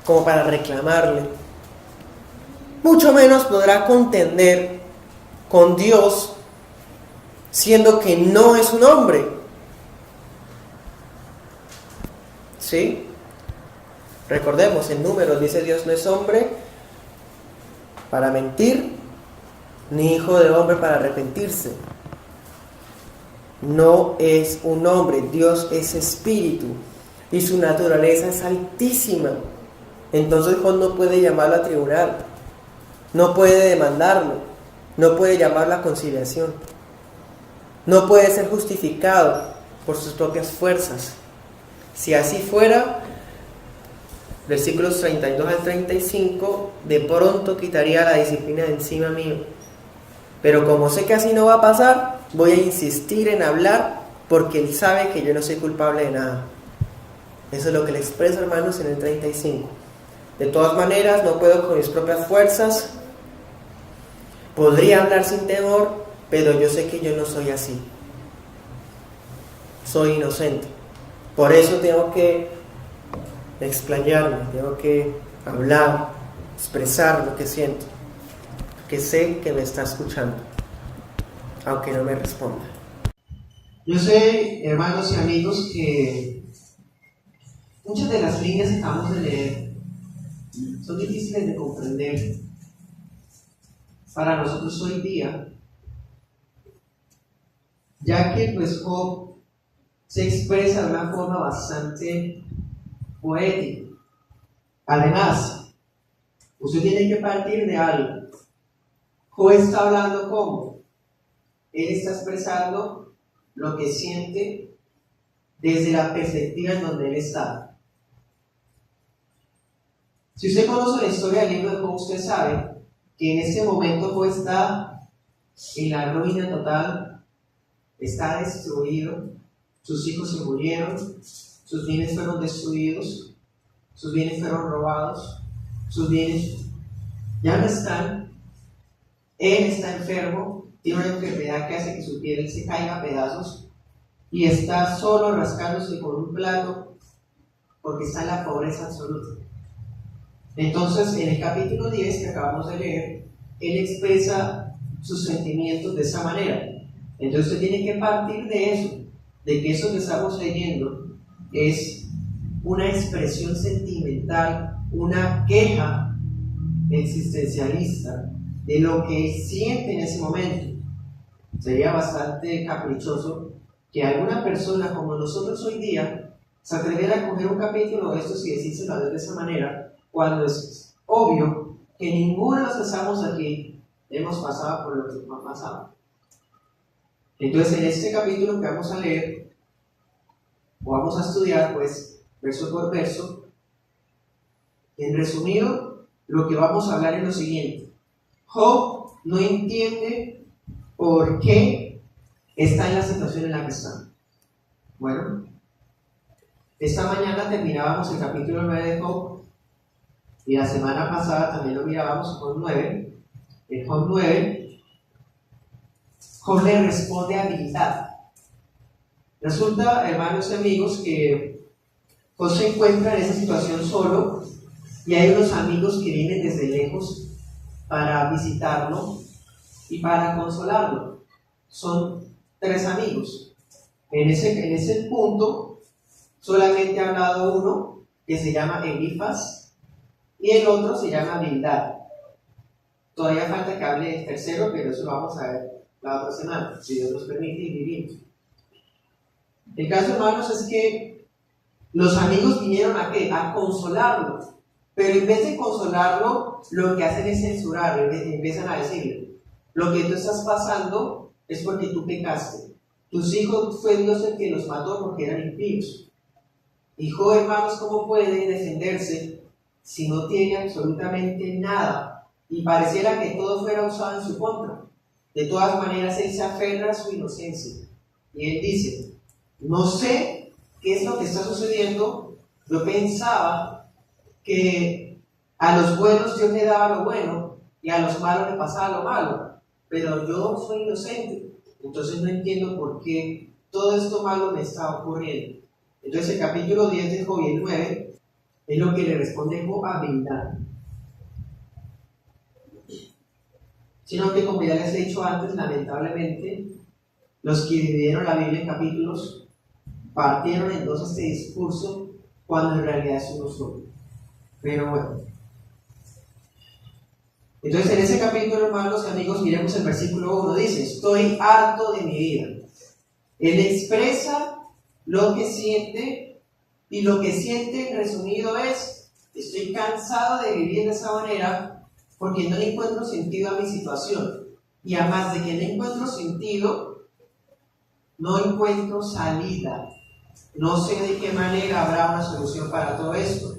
como para reclamarle, mucho menos podrá contender con Dios, siendo que no es un hombre. ¿Sí? Recordemos, en Números dice, Dios no es hombre para mentir, ni hijo de hombre para arrepentirse. No es un hombre, Dios es espíritu y su naturaleza es altísima. Entonces Dios no puede llamarlo a tribunal, no puede demandarlo, no puede llamarlo a conciliación, no puede ser justificado por sus propias fuerzas. Si así fuera, versículos 32 al 35, de pronto quitaría la disciplina de encima mío. Pero como sé que así no va a pasar, voy a insistir en hablar, porque Él sabe que yo no soy culpable de nada. Eso es lo que le expresa, hermanos, en el 35. De todas maneras, no puedo con mis propias fuerzas. Podría hablar sin temor, pero yo sé que yo no soy así. Soy inocente. Por eso tengo que explayarme, tengo que hablar, expresar lo que siento, que sé que me está escuchando, aunque no me responda. Yo sé, hermanos y amigos, que muchas de las líneas que acabamos de leer son difíciles de comprender para nosotros hoy día, ya que pues Job se expresa de una forma bastante poética. Además, usted tiene que partir de algo. Job está hablando ¿cómo? Él está expresando lo que siente desde la perspectiva en donde él está. Si usted conoce la historia del libro de Job, usted sabe que en este momento Job está en la ruina total, está destruido, sus hijos se murieron, sus bienes fueron destruidos, sus bienes fueron robados, sus bienes ya no están, él está enfermo, tiene una enfermedad que hace que su piel se caiga a pedazos y está solo rascándose con un plato porque está en la pobreza absoluta. Entonces, en el capítulo 10 que acabamos de leer, él expresa sus sentimientos de esa manera. Entonces usted tiene que partir de eso, de que eso que estamos leyendo es una expresión sentimental, una queja existencialista de lo que él siente en ese momento. Sería bastante caprichoso que alguna persona como nosotros hoy día se atreviera a coger un capítulo de estos y decírselo a Dios de esa manera, cuando es obvio que ninguno de los que estamos aquí hemos pasado por lo que hemos pasado. Entonces, en este capítulo que vamos a leer, o vamos a estudiar, pues, verso por verso, en resumido, lo que vamos a hablar es lo siguiente. Job no entiende por qué está en la situación en la que está. Bueno, esta mañana terminábamos el capítulo 9 de Job, y la semana pasada también lo mirábamos, Job 9. En Job 9, Job le responde a Bildad. Resulta, hermanos y amigos, que Job se encuentra en esa situación solo, y hay unos amigos que vienen desde lejos para visitarlo y para consolarlo. Son 3 amigos. En ese punto solamente ha hablado uno, que se llama Elifaz, y el otro se llama Bildad. Todavía falta que hable el tercero, pero eso lo vamos a ver la otra semana, si Dios nos permite y vivimos. El caso, hermanos, es que los amigos vinieron ¿a qué? A consolarlo. Pero en vez de consolarlo, lo que hacen es censurarlo, empiezan a decirle: lo que tú estás pasando es porque tú pecaste. Tus hijos fue Dios el que los mató porque eran impíos. Hijo, hermanos, ¿cómo puede defenderse si no tiene absolutamente nada? Y pareciera que todo fuera usado en su contra. De todas maneras, él se aferra a su inocencia. Y él dice: no sé qué es lo que está sucediendo. Yo pensaba que a los buenos Dios le daba lo bueno y a los malos le pasaba lo malo, pero yo soy inocente, entonces no entiendo por qué todo esto malo me está ocurriendo. Entonces el capítulo 10 de Job y el 9 es lo que le responde Job a Bildad. Sino que, como ya les he dicho antes, lamentablemente los que dividieron la Biblia en capítulos partieron en dos este discurso, cuando en realidad es uno solo. Pero bueno, entonces en ese capítulo, hermanos y amigos, miremos el versículo 1. Dice: estoy harto de mi vida. Él expresa lo que siente, y lo que siente en resumido es: estoy cansado de vivir de esa manera porque no le encuentro sentido a mi situación, y además de que no encuentro sentido, no encuentro salida. No sé de qué manera habrá una solución para todo esto.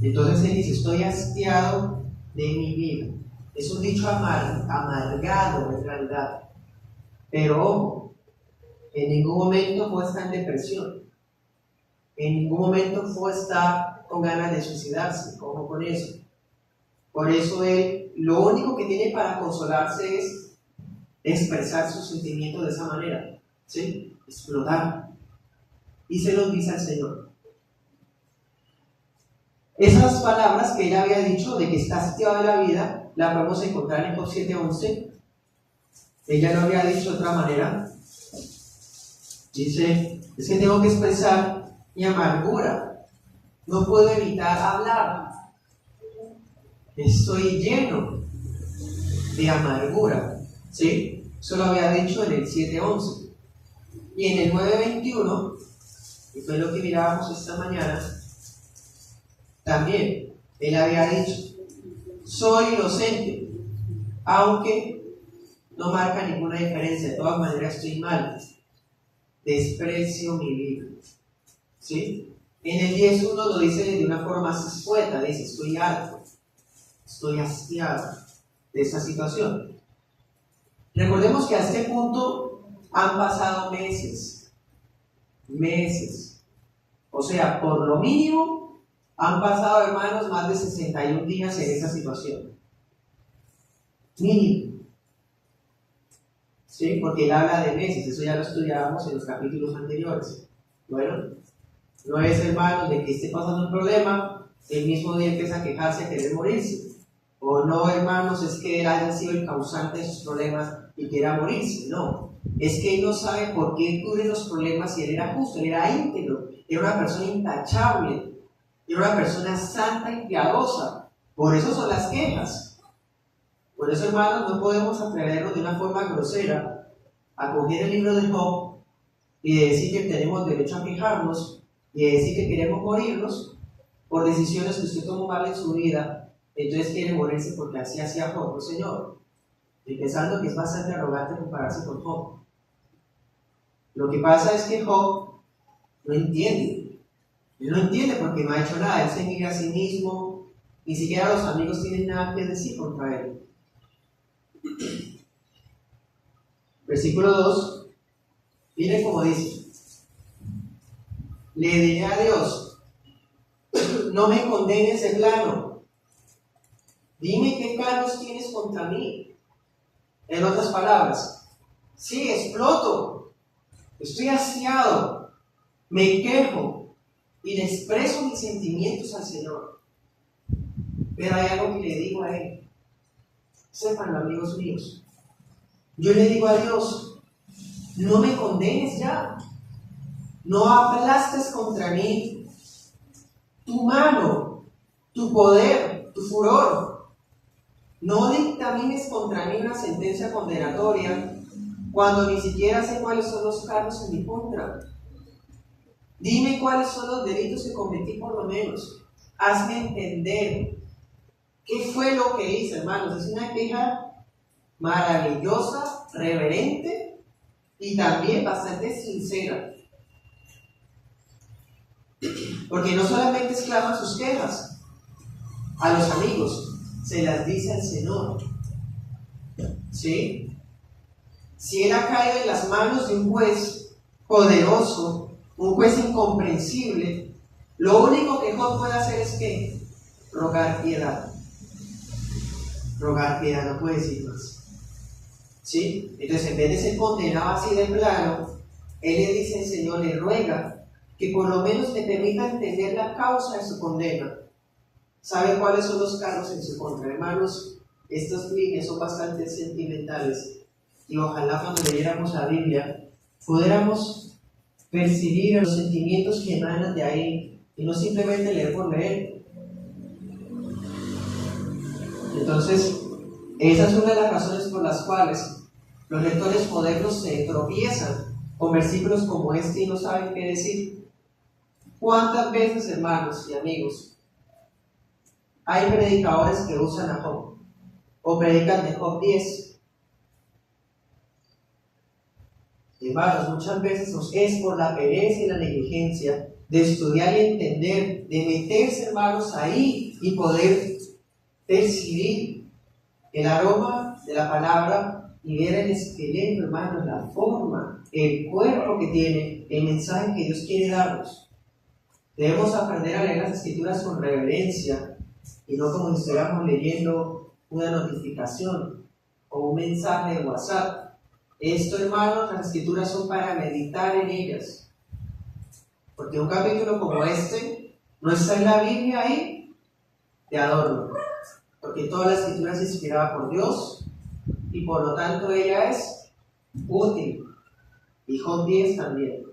Entonces él dice: estoy hastiado de mi vida. Es un dicho amargado en realidad. Pero ojo, en ningún momento Job está en depresión. En ningún momento Job está con ganas de suicidarse. Ojo con eso. Por eso él, lo único que tiene para consolarse es expresar sus sentimientos de esa manera. ¿Sí? Explotar. Y se los dice al Señor. Esas palabras que ella había dicho de que está hastiado de la vida, la podemos encontrar en Job 7:11. Ella lo había dicho de otra manera. Dice: es que tengo que expresar mi amargura. No puedo evitar hablar. Estoy lleno de amargura. ¿Sí? Eso lo había dicho en el 7:11. Y en el 9:21, que fue lo que mirábamos esta mañana, también él había dicho: soy inocente, aunque no marca ninguna diferencia, de todas maneras estoy mal, desprecio mi vida. ¿Sí? En el 10:1 lo dice de una forma más escueta, dice: estoy harto, estoy hastiado de esta situación. Recordemos que a este punto han pasado meses, o sea, por lo mínimo han pasado, hermanos, más de 61 días en esa situación. Mínimo. ¿Sí? Porque él habla de meses, eso ya lo estudiábamos en los capítulos anteriores. Bueno, no es, hermanos, de que esté pasando un problema, el mismo día empieza a quejarse, a querer morirse. O no, hermanos, es que él haya sido el causante de sus problemas y quiera morirse. No, es que él no sabe por qué ocurren los problemas si él era justo, él era íntegro, era una persona intachable. Era una persona santa y piadosa. Por eso son las quejas. Por eso, hermanos, no podemos atrevernos de una forma grosera a coger el libro de Job y de decir que tenemos derecho a quejarnos y decir que queremos morirnos por decisiones que usted tomó mal en su vida, entonces quiere morirse porque así hacía Job. No, señor. Y pensando que es bastante arrogante compararse con Job. Lo que pasa es que Job no entiende. Él no entiende porque no ha hecho nada. Él se mira a sí mismo. Ni siquiera los amigos tienen nada que decir contra él. Versículo 2. Miren cómo dice. Le diré a Dios, no me condenes de plano. Dime qué cargos tienes contra mí. En otras palabras, sí, exploto, estoy hastiado, me quejo y le expreso mis sentimientos al Señor. Pero hay algo que le digo a Él. Sépanlo, amigos míos. Yo le digo a Dios, no me condenes ya. No aplastes contra mí tu mano, tu poder, tu furor. No dictamines contra mí una sentencia condenatoria cuando ni siquiera sé cuáles son los cargos en mi contra. Dime cuáles son los delitos que cometí por lo menos. Hazme entender qué fue lo que hice, hermanos. Es una queja maravillosa, reverente y también bastante sincera. Porque no solamente exclama sus quejas a los amigos, se las dice al Señor. ¿Sí? Si él ha caído en las manos de un juez poderoso, un juez incomprensible, lo único que Job puede hacer es que rogar piedad. Rogar piedad, no puede decir más. ¿Sí? Entonces, en vez de ser condenado así de plano, él le dice al Señor, le ruega que por lo menos le permita entender la causa de su condena. ¿Sabe cuáles son los cargos en su contra? Hermanos, estas líneas son bastante sentimentales y ojalá cuando leyéramos la Biblia pudiéramos percibir los sentimientos que emanan de ahí y no simplemente leer por leer. Entonces, esa es una de las razones por las cuales los lectores modernos se tropiezan con versículos como este y no saben qué decir. ¿Cuántas veces, hermanos y amigos, hay predicadores que usan a Job o predican de Job 10? Hermanos, muchas veces es por la pereza y la negligencia de estudiar y entender, de meterse, hermanos, ahí y poder percibir el aroma de la palabra y ver el esqueleto, hermanos, la forma, el cuerpo que tiene el mensaje que Dios quiere darnos. Debemos aprender a leer las Escrituras con reverencia y no como si estuviéramos leyendo una notificación o un mensaje de WhatsApp. Esto, hermanos, las Escrituras son para meditar en ellas. Porque un capítulo como este no está en la Biblia ahí de adorno. Porque toda la Escritura es inspirada por Dios y por lo tanto ella es útil. Y Job 10 también.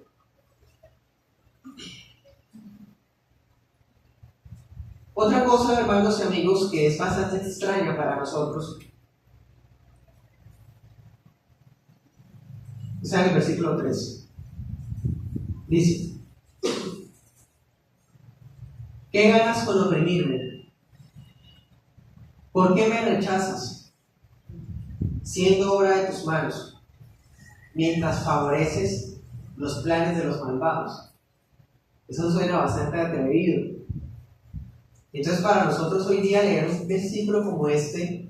Otra cosa, hermanos y amigos, que es bastante extraña para nosotros, está en el versículo 3. Dice, ¿qué ganas con oprimirme? ¿Por qué me rechazas? Siendo obra de tus manos, mientras favoreces los planes de los malvados. Eso suena bastante atrevido. Entonces, para nosotros hoy día leer un versículo como este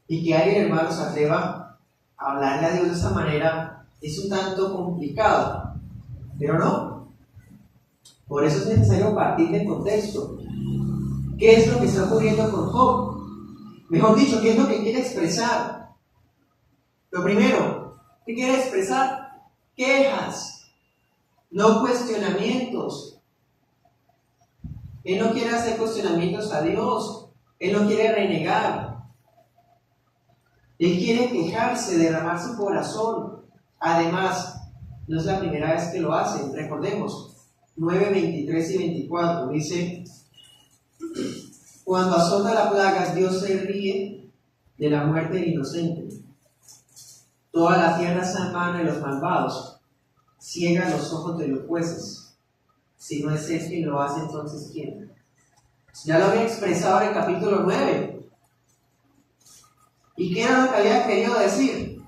y que alguien, hermano, se atreva a hablarle a Dios de esa manera es un tanto complicado, pero no. Por eso es necesario partir del contexto. ¿Qué es lo que está ocurriendo con Job? Mejor dicho, ¿qué es lo que quiere expresar? Lo primero, ¿qué quiere expresar? Quejas, no cuestionamientos. Él no quiere hacer cuestionamientos a Dios. Él no quiere renegar. Él quiere quejarse, derramar su corazón. Además, no es la primera vez que lo hacen. Recordemos, 9, 23 y 24. Dice, cuando azota la plaga, Dios se ríe de la muerte del inocente. Toda la tierra está en mano de los malvados. Ciega los ojos de los jueces. Si no es Él quien lo hace, entonces ¿quién? Ya lo había expresado en el capítulo 9. ¿Y qué era lo que había querido decir?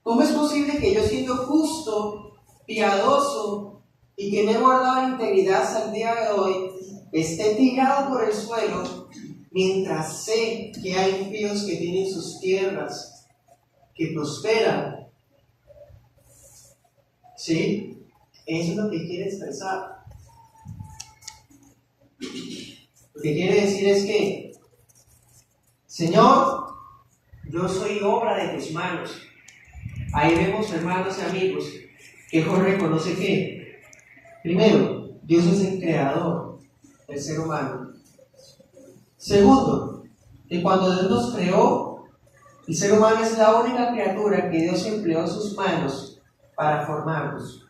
¿Cómo es posible que yo, siendo justo, piadoso y que me he guardado la integridad hasta el día de hoy, esté tirado por el suelo, mientras sé que hay impíos que tienen sus tierras, que prosperan? ¿Sí? Eso es lo que quiere expresar. Lo que quiere decir es que, Señor, yo soy obra de tus manos. Ahí vemos, hermanos y amigos, que Jorge reconoce que, primero, Dios es el creador del ser humano. Segundo, que cuando Dios nos creó, el ser humano es la única criatura que Dios empleó sus manos para formarnos.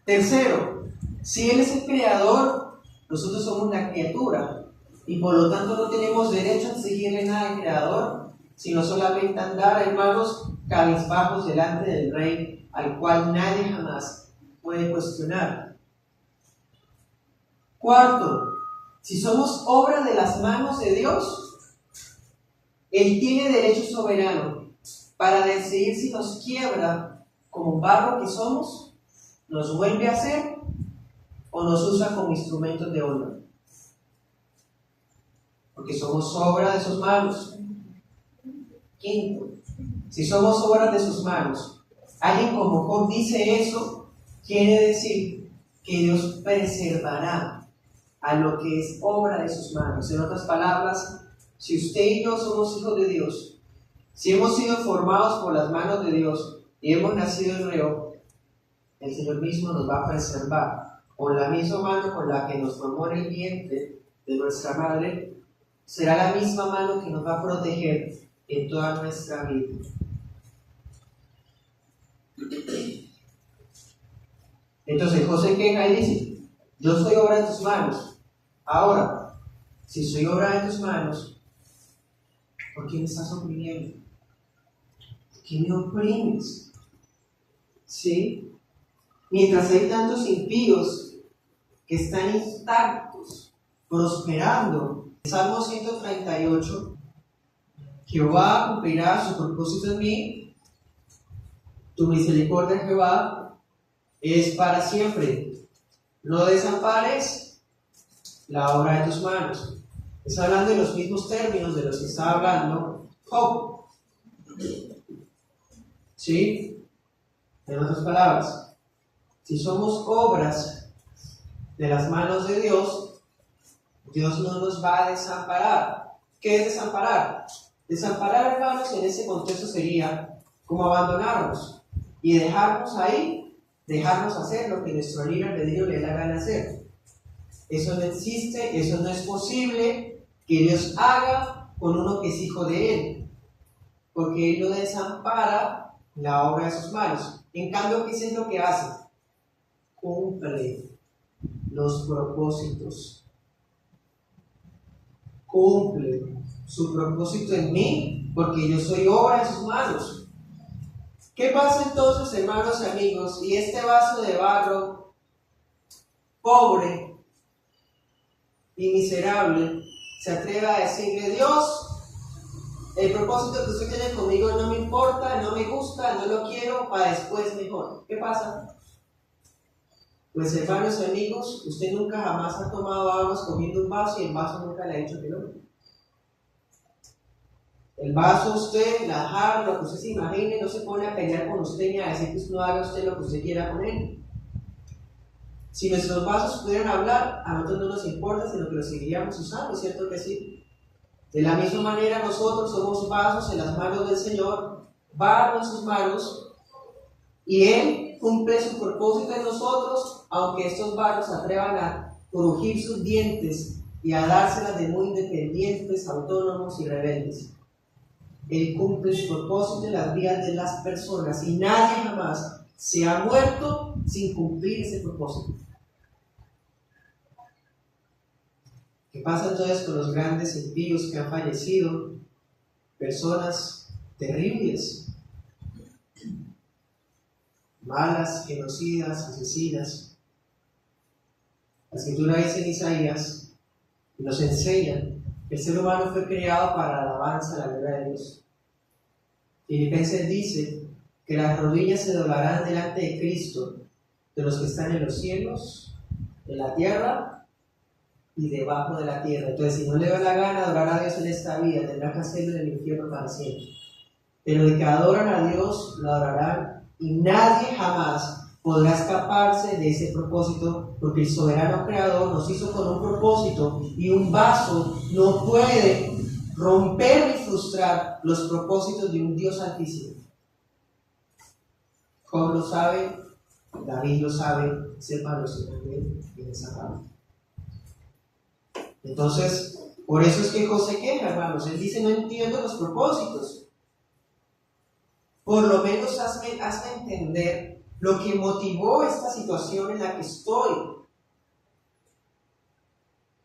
Tercero, si Él es el creador, nosotros somos la criatura y por lo tanto no tenemos derecho a exigirle nada al creador, sino solamente andar, hermanos, cabizbajos delante del Rey, al cual nadie jamás puede cuestionar. Cuarto, si somos obra de las manos de Dios, Él tiene derecho soberano para decidir si nos quiebra como barro que somos, nos vuelve a hacer o nos usa como instrumentos de honra. Porque somos obra de sus manos. Quinto, si somos obras de sus manos, alguien como Job dice eso, quiere decir que Dios preservará a lo que es obra de sus manos. En otras palabras, si usted y yo somos hijos de Dios, si hemos sido formados por las manos de Dios y hemos nacido en reo, el Señor mismo nos va a preservar. Con la misma mano con la que nos formó en el vientre de nuestra madre, será la misma mano que nos va a proteger en toda nuestra vida. Entonces José queja y dice: yo soy obra de tus manos. Ahora, si soy obra de tus manos, ¿por qué me estás oprimiendo? ¿Por qué me oprimes? ¿Sí? Mientras hay tantos impíos que están intactos, prosperando. Salmo 138, Jehová cumplirá su propósito en mí, tu misericordia, Jehová, es para siempre. No desampares la obra de tus manos. Está hablando de los mismos términos de los que estaba hablando Job. ¿Sí? En otras palabras, si somos obras de las manos de Dios, Dios no nos va a desamparar. ¿Qué es desamparar? Desamparar, hermanos, en ese contexto sería como abandonarnos y dejarnos ahí, dejarnos hacer lo que nuestro libre albedrío le da la gana hacer. Eso no existe, eso no es posible que Dios haga con uno que es hijo de Él, porque Él no desampara la obra de sus manos. En cambio, ¿qué es lo que hace? Cumple los propósitos. Cumple su propósito en mí, porque yo soy obra de sus manos. ¿Qué pasa entonces, hermanos y amigos? Y este vaso de barro, pobre y miserable, se atreve a decirle: Dios, el propósito que usted tiene conmigo no me importa, no me gusta, no lo quiero, para después mejor. ¿Qué pasa? Pues, hermanos y amigos, usted nunca jamás ha tomado agua escogiendo un vaso y el vaso nunca le ha dicho que no. El vaso, usted, la jarra, lo que usted se imagine, no se pone a pelear con usted ni a decir que no haga usted lo que usted quiera con él. Si nuestros vasos pudieran hablar, a nosotros no nos importa, sino que los seguiríamos usando, ¿cierto que sí? De la misma manera, nosotros somos vasos en las manos del Señor, barro en sus manos, y Él cumple su propósito en nosotros, aunque estos barros se atrevan a crujir sus dientes y a dárselas de muy independientes, autónomos y rebeldes. Él cumple su propósito en las vidas de las personas y nadie jamás se ha muerto sin cumplir ese propósito. ¿Qué pasa entonces con los grandes impíos que han fallecido? Personas terribles, malas, genocidas, asesinas. La escritura dice en Isaías y nos enseña que el ser humano fue creado para la alabanza, la gloria de Dios. Filipenses dice que las rodillas se doblarán delante de Cristo, de los que están en los cielos, en la tierra y debajo de la tierra. Entonces, si no le da la gana adorar a Dios en esta vida, tendrá que hacerlo en el infierno para siempre. Pero de que adoran a Dios, lo adorarán, y nadie jamás podrá escaparse de ese propósito, porque el soberano creador nos hizo con un propósito, y un vaso no puede romper ni frustrar los propósitos de un Dios altísimo. Job lo sabe, David lo sabe, sépanlo también en esa parte. Entonces, por eso es que José queja, hermanos. Él dice: no entiendo los propósitos. Por lo menos hazme entender lo que motivó esta situación en la que estoy.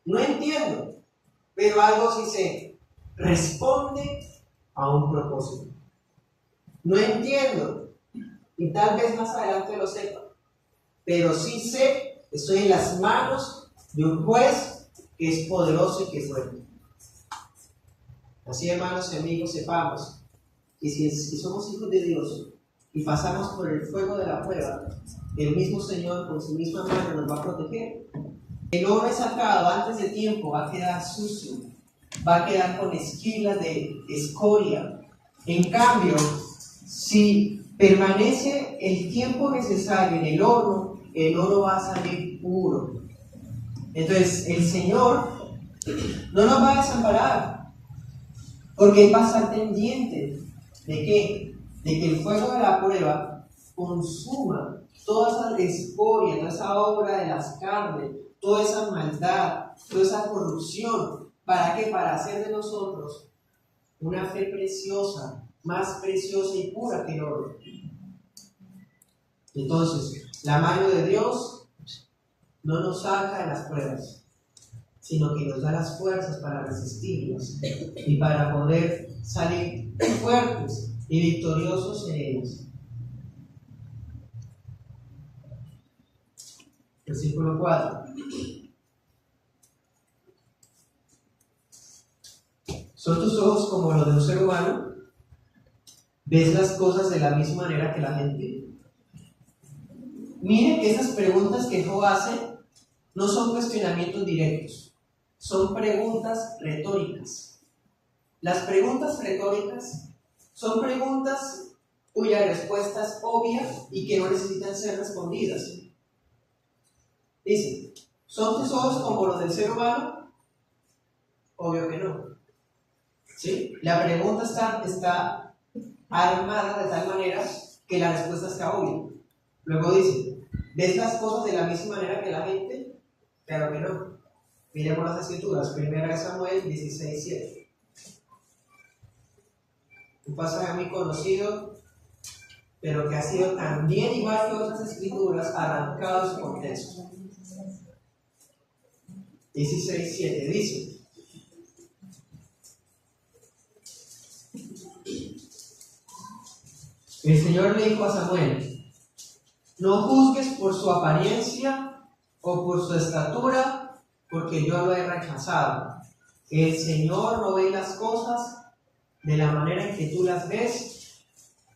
No entiendo, pero algo sí sé. Responde a un propósito. No entiendo, y tal vez más adelante lo sepa, pero sí sé que estoy en las manos de un juez que es poderoso y que es fuerte. Así, hermanos y amigos, sepamos que si somos hijos de Dios y pasamos por el fuego de la prueba, el mismo Señor con su misma mano nos va a proteger. El oro sacado antes de tiempo va a quedar sucio, va a quedar con esquilas de escoria. En cambio, si permanece el tiempo necesario en el oro va a salir puro. Entonces, el Señor no nos va a desamparar, porque Él va a estar pendiente de qué, de que el fuego de la prueba consuma toda esa escoria, toda esa obra de las carnes, toda esa maldad, toda esa corrupción. ¿Para qué? Para hacer de nosotros una fe preciosa, más preciosa y pura que el oro. Entonces, la mano de Dios no nos saca de las pruebas, sino que nos da las fuerzas para resistirlas y para poder salir fuertes y victoriosos en ellas. Versículo 4. ¿Son tus ojos como los de un ser humano? ¿Ves las cosas de la misma manera que la gente? Miren que esas preguntas que Job hace no son cuestionamientos directos, son preguntas retóricas. Las preguntas retóricas son preguntas cuya respuesta es obvia y que no necesitan ser respondidas. Dice: ¿son tus ojos como los del ser humano? Obvio que no. ¿Sí? La pregunta está armada de tal manera que la respuesta está obvia. Luego dice: ¿ves las cosas de la misma manera que la gente? Claro que no. Miremos las escrituras. 1 Samuel 16:7. Un pasaje muy conocido, pero que ha sido también, igual que otras escrituras, arrancado de su contexto. 16:7 dice: el Señor le dijo a Samuel: no juzgues por su apariencia o por su estatura, porque yo lo he rechazado. El Señor no ve las cosas de la manera en que tú las ves.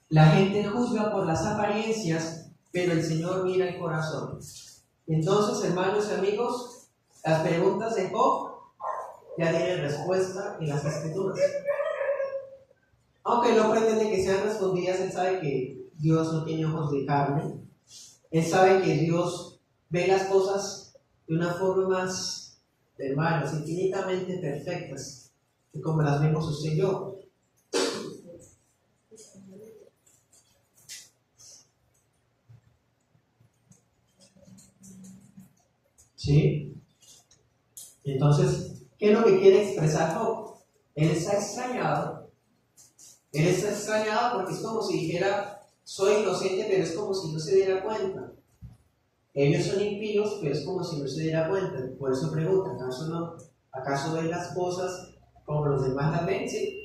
La gente juzga por las apariencias, pero el Señor mira el corazón. Entonces, hermanos y amigos, las preguntas de Job ya tienen respuesta en las escrituras. Aunque no pretende que sean respondidas, él sabe que Dios no tiene ojos de carne. Él sabe que Dios ve las cosas de una forma más, hermanos, infinitamente perfectas, que como las vemos usted y yo. ¿Sí? Entonces, ¿qué es lo que quiere expresar Job? Él está extrañado. Él está extrañado porque es como si dijera: soy inocente, pero es como si no se diera cuenta. Ellos son impíos, pero es como si no se diera cuenta. Por eso pregunta: ¿acaso ven las cosas como los demás las ven? Sí,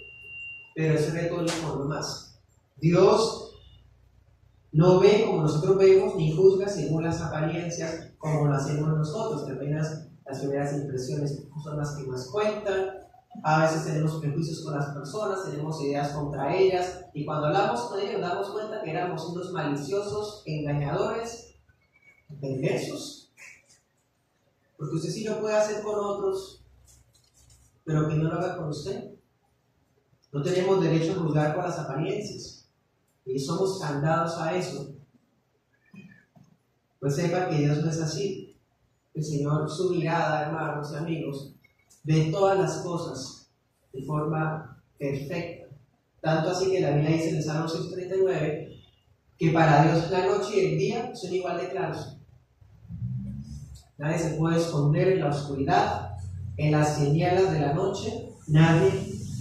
pero es retórico no más. Dios No ve como nosotros vemos, ni juzga según las apariencias como lo hacemos nosotros, que apenas las primeras impresiones son las que más cuentan. A veces tenemos prejuicios con las personas, tenemos ideas contra ellas, y cuando hablamos con ellos nos damos cuenta que éramos unos maliciosos, engañadores, perversos. Porque usted sí lo puede hacer con otros, pero que no lo haga con usted. No tenemos derecho a juzgar por las apariencias, y somos candados a eso. Pues sepa que Dios no es así. El Señor, su mirada, hermanos y amigos, ve todas las cosas de forma perfecta. Tanto así que la Biblia dice en el Salmo 139 que para Dios la noche y el día son igual de claros. Nadie se puede esconder en la oscuridad, en las tinieblas de la noche. Nadie,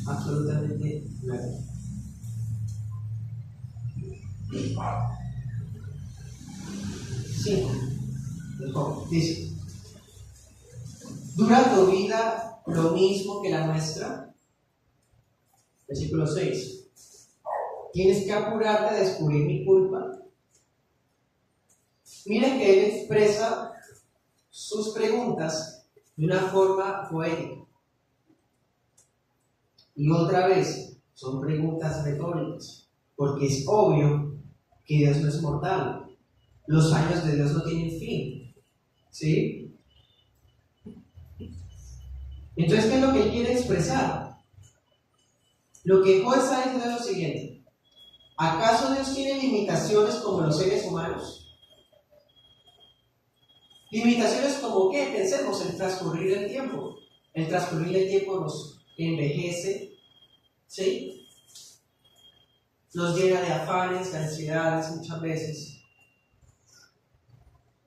absolutamente nadie. Sí, dice: ¿dura tu vida lo mismo que la nuestra? Versículo 6. ¿Tienes que apurarte a descubrir mi culpa? Miren que él expresa sus preguntas de una forma poética. Y otra vez, son preguntas retóricas, porque es obvio que Dios no es mortal. Los años de Dios no tienen fin. ¿Sí? Entonces, ¿qué es lo que él quiere expresar? Lo que Job está diciendo es lo siguiente: ¿acaso Dios tiene limitaciones como los seres humanos? ¿Limitaciones como qué? Pensemos, el transcurrir del tiempo. El transcurrir del tiempo nos envejece, ¿sí? Nos llena de afanes, de ansiedades muchas veces.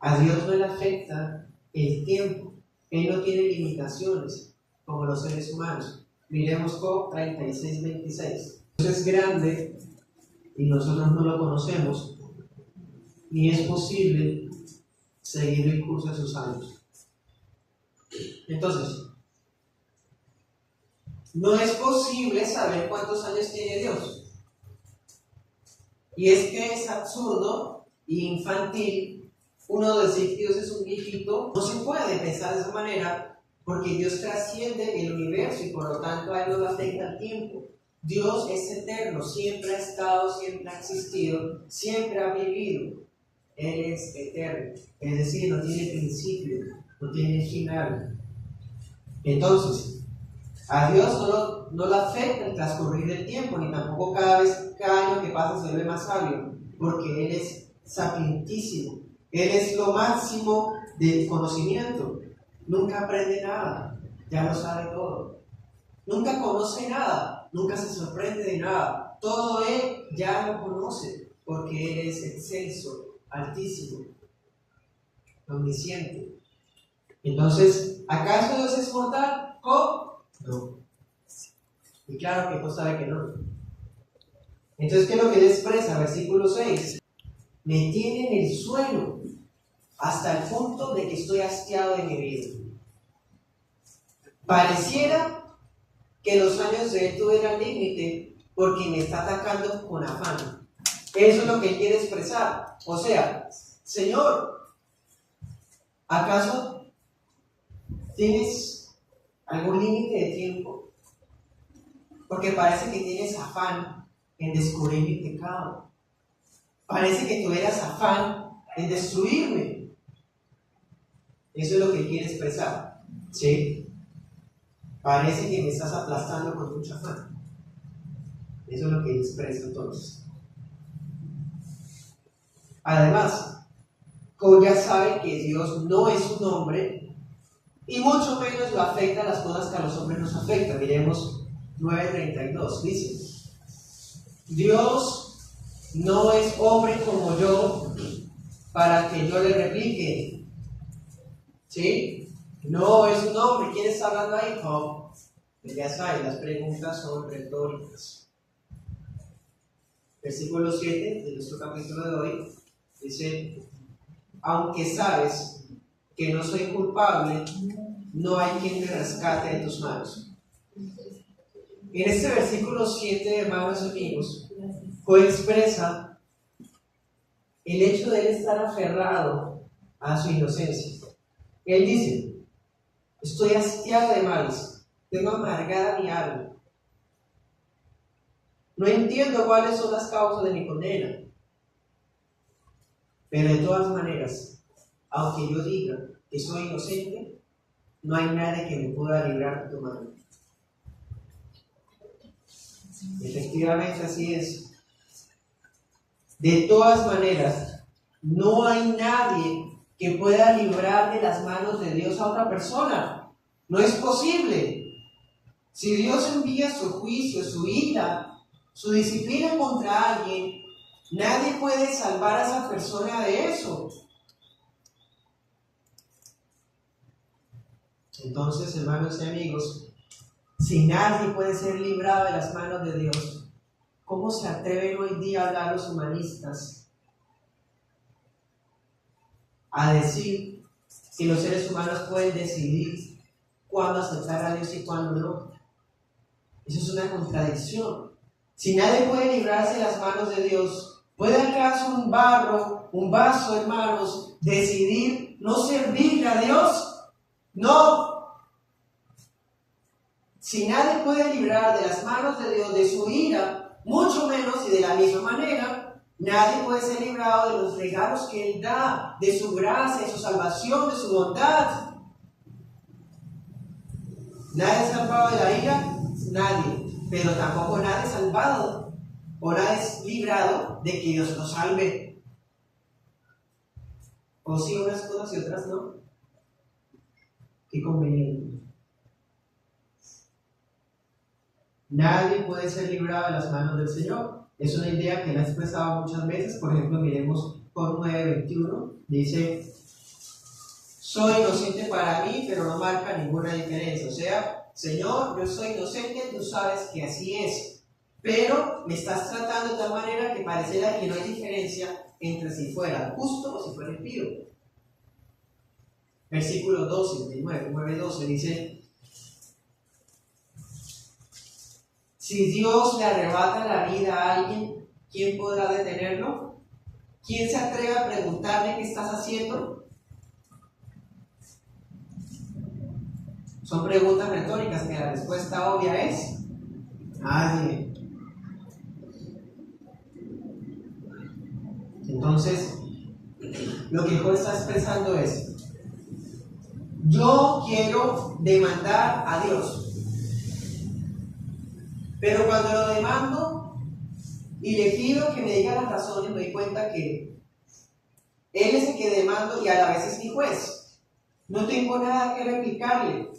A Dios no le afecta el tiempo. Él no tiene limitaciones como los seres humanos. Miremos Job 36:26. Dios es grande y nosotros no lo conocemos, ni es posible seguir el curso de sus años. Entonces, no es posible saber cuántos años tiene Dios. Y es que es absurdo e infantil uno decir que Dios es un viejito. No se puede pensar de esa manera, porque Dios trasciende el universo y por lo tanto a Él no le afecta el tiempo. Dios es eterno, siempre ha estado, siempre ha existido, siempre ha vivido. Él es eterno, es decir, no tiene principio, no tiene final. Entonces, a Dios no le afecta el transcurrir del tiempo, ni tampoco cada año que pasa se vuelve más sabio, porque Él es sapientísimo. Él es lo máximo del conocimiento. Nunca aprende nada, ya lo sabe todo. Nunca conoce nada, nunca se sorprende de nada. Todo Él ya lo conoce, porque Él es excelso, altísimo, omnisciente. Entonces, ¿acaso Dios es mortal? ¿Cómo? No. Y claro que Dios sabe que no. Entonces, ¿qué es lo que Él expresa? Versículo 6. Me tiene en el suelo hasta el punto de que estoy hastiado de mi vida. Pareciera que los años de Él tuvieran límite porque me está atacando con afán. Eso es lo que Él quiere expresar. O sea, Señor, ¿acaso tienes algún límite de tiempo? Porque parece que tienes afán en descubrir mi pecado. Parece que tuvieras afán en destruirme. Eso es lo que Él quiere expresar. ¿Sí? Parece que me estás aplastando con mucho afán. Eso es lo que Él expresa entonces. Además, como ya sabe que Dios no es un hombre, y mucho menos lo afecta a las cosas que a los hombres nos afectan. Miremos 9:32. Dice: Dios no es hombre como yo para que yo le replique. ¿Sí? No es un hombre. ¿Quién está hablando ahí? Job. Ya saben, las preguntas son retóricas. Versículo 7 de nuestro capítulo de hoy dice: aunque sabes que no soy culpable, no hay quien me rescate de tus manos. En este versículo 7, hermanos y amigos, Job expresa el hecho de él estar aferrado a su inocencia. Él dice, estoy hastiado de males, tengo amargada mi alma. No entiendo cuáles son las causas de mi condena. Pero de todas maneras, aunque yo diga que soy inocente, no hay nadie que me pueda librar de tu mano. Efectivamente así es. De todas maneras, no hay nadie que pueda librar de las manos de Dios a otra persona. No es posible. Si Dios envía su juicio, su ira, su disciplina contra alguien, nadie puede salvar a esa persona de eso. Entonces, hermanos y amigos, si nadie puede ser librado de las manos de Dios, ¿cómo se atreven hoy día a hablar los humanistas a decir que los seres humanos pueden decidir cuándo aceptar a Dios y cuándo no? Eso es una contradicción. Si nadie puede librarse de las manos de Dios, ¿puede acaso un barro, un vaso, hermanos, decidir no servirle a Dios? No. Si nadie puede librar de las manos de Dios de su ira, mucho menos y de la misma manera, nadie puede ser librado de los regalos que Él da, de su gracia, de su salvación, de su bondad. ¿Nadie es salvado de la ira? Nadie. Pero tampoco nadie es salvado o nadie es librado de que Dios lo salve. O sí unas cosas y otras no. Qué conveniente. Nadie puede ser librado de las manos del Señor. Es una idea que Él ha expresado muchas veces. Por ejemplo, miremos por 9:21. Dice, soy inocente para mí, pero no marca ninguna diferencia. O sea, Señor, yo soy inocente, tú sabes que así es. Pero me estás tratando de tal manera que pareciera que no hay diferencia entre si fuera justo o si fuera impío. Versículo 12 de 9:12 dice, si Dios le arrebata la vida a alguien, ¿quién podrá detenerlo? ¿Quién se atreve a preguntarle qué estás haciendo? Son preguntas retóricas que la respuesta obvia es nadie. Entonces, lo que Job está expresando es, yo quiero demandar a Dios. Pero cuando lo demando y le pido que me diga las razones, me doy cuenta que Él es el que demando y a la vez es mi juez. No tengo nada que replicarle.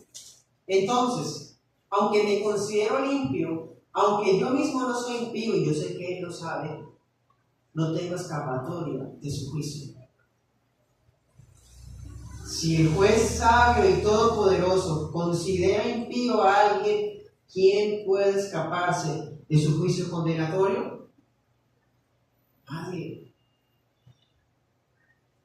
Entonces, aunque me considero limpio, aunque yo mismo no soy impío y yo sé que Él lo sabe, no tengo escapatoria de su juicio. Si el juez sabio y todopoderoso considera impío a alguien, ¿quién puede escaparse de su juicio condenatorio? Nadie.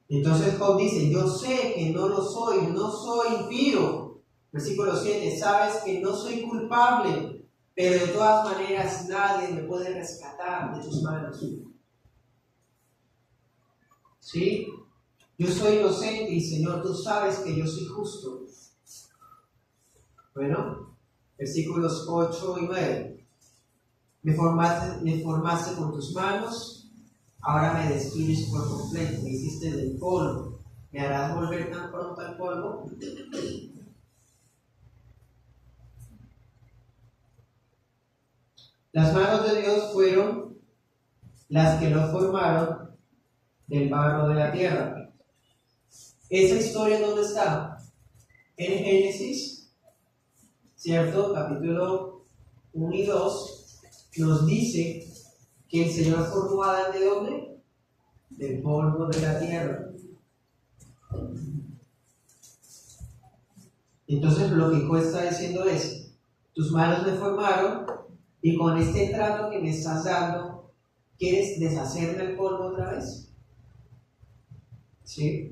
Entonces Job dice, yo sé que no lo soy, no soy impío. Versículo 7, sabes que no soy culpable, pero de todas maneras nadie me puede rescatar de tus manos. ¿Sí? Yo soy inocente y Señor, tú sabes que yo soy justo. Bueno, versículos 8 y 9. Me formaste con tus manos, ahora me destruyes por completo, me hiciste del polvo, me harás volver tan pronto al polvo. Las manos de Dios fueron las que lo formaron del barro de la tierra. ¿Esa historia dónde está? En Génesis, ¿cierto? Capítulo 1 y 2 nos dice que el Señor formó a Adán ¿de dónde? Del polvo de la tierra. Entonces lo que Job está diciendo es, tus manos me formaron y con este trato que me estás dando, ¿quieres deshacerme el polvo otra vez? ¿Sí?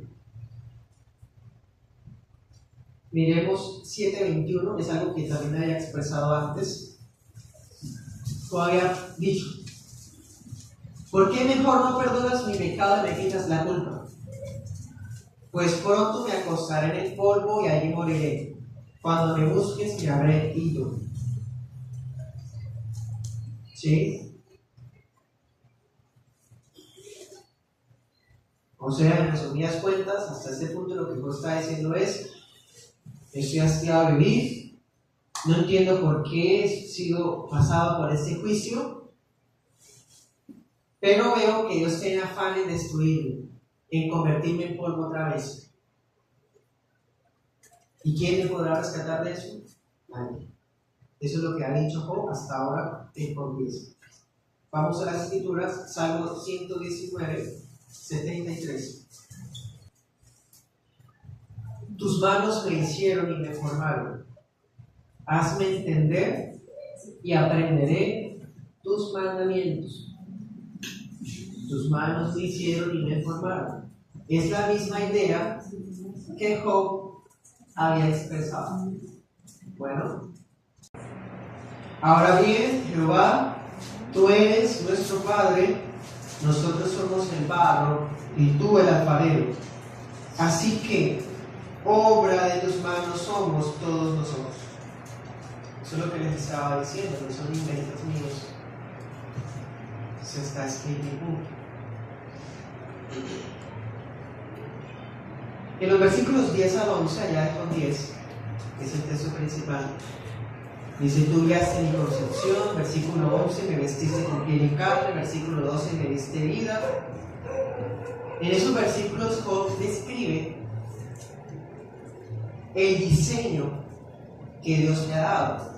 Miremos 7:21, es algo que también había expresado antes. Job había dicho, ¿Por qué mejor no perdonas mi pecado y me quitas la culpa? Pues pronto me acostaré en el polvo y allí moriré. Cuando me busques me habré ido. ¿Sí? O sea, en resumidas cuentas, hasta este punto lo que Dios está diciendo es: estoy hastiado de vivir, no entiendo por qué he sido pasado por este juicio, pero veo que Dios tiene afán en destruirme, en convertirme en polvo otra vez. ¿Y quién me podrá rescatar de eso? Nadie. Eso es lo que ha dicho Job hasta ahora en Job 10. Vamos a las escrituras, Salmo 119, 73. Tus manos me hicieron y me formaron. Hazme entender y aprenderé tus mandamientos. Tus manos me hicieron y me formaron. Es la misma idea que Job había expresado. Bueno, ahora bien, Jehová, tú eres nuestro Padre, nosotros somos el barro y tú el alfarero. Así que obra de tus manos somos todos nosotros. Eso es lo que les estaba diciendo, no son inventos míos. Se está escrito y punto. En los versículos 10 al 11, allá de Juan 10, que es el texto principal, dice: tú guiaste mi concepción. Versículo 11, me vestiste con piel y carne. Versículo 12, me diste vida. En esos versículos Job describe el diseño que Dios le ha dado.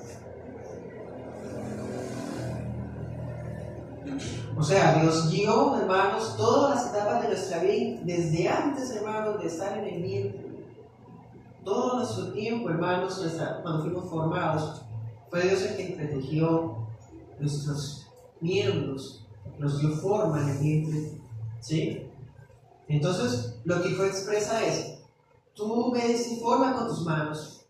O sea, Dios guió, hermanos, todas las etapas de nuestra vida, desde antes, hermanos, de estar en el vientre. Todo nuestro tiempo, hermanos, cuando fuimos formados, fue Dios el que entretejió nuestros miembros, nos dio forma en el vientre. ¿Sí? Entonces, lo que Dios expresa es: tú me diste forma con tus manos,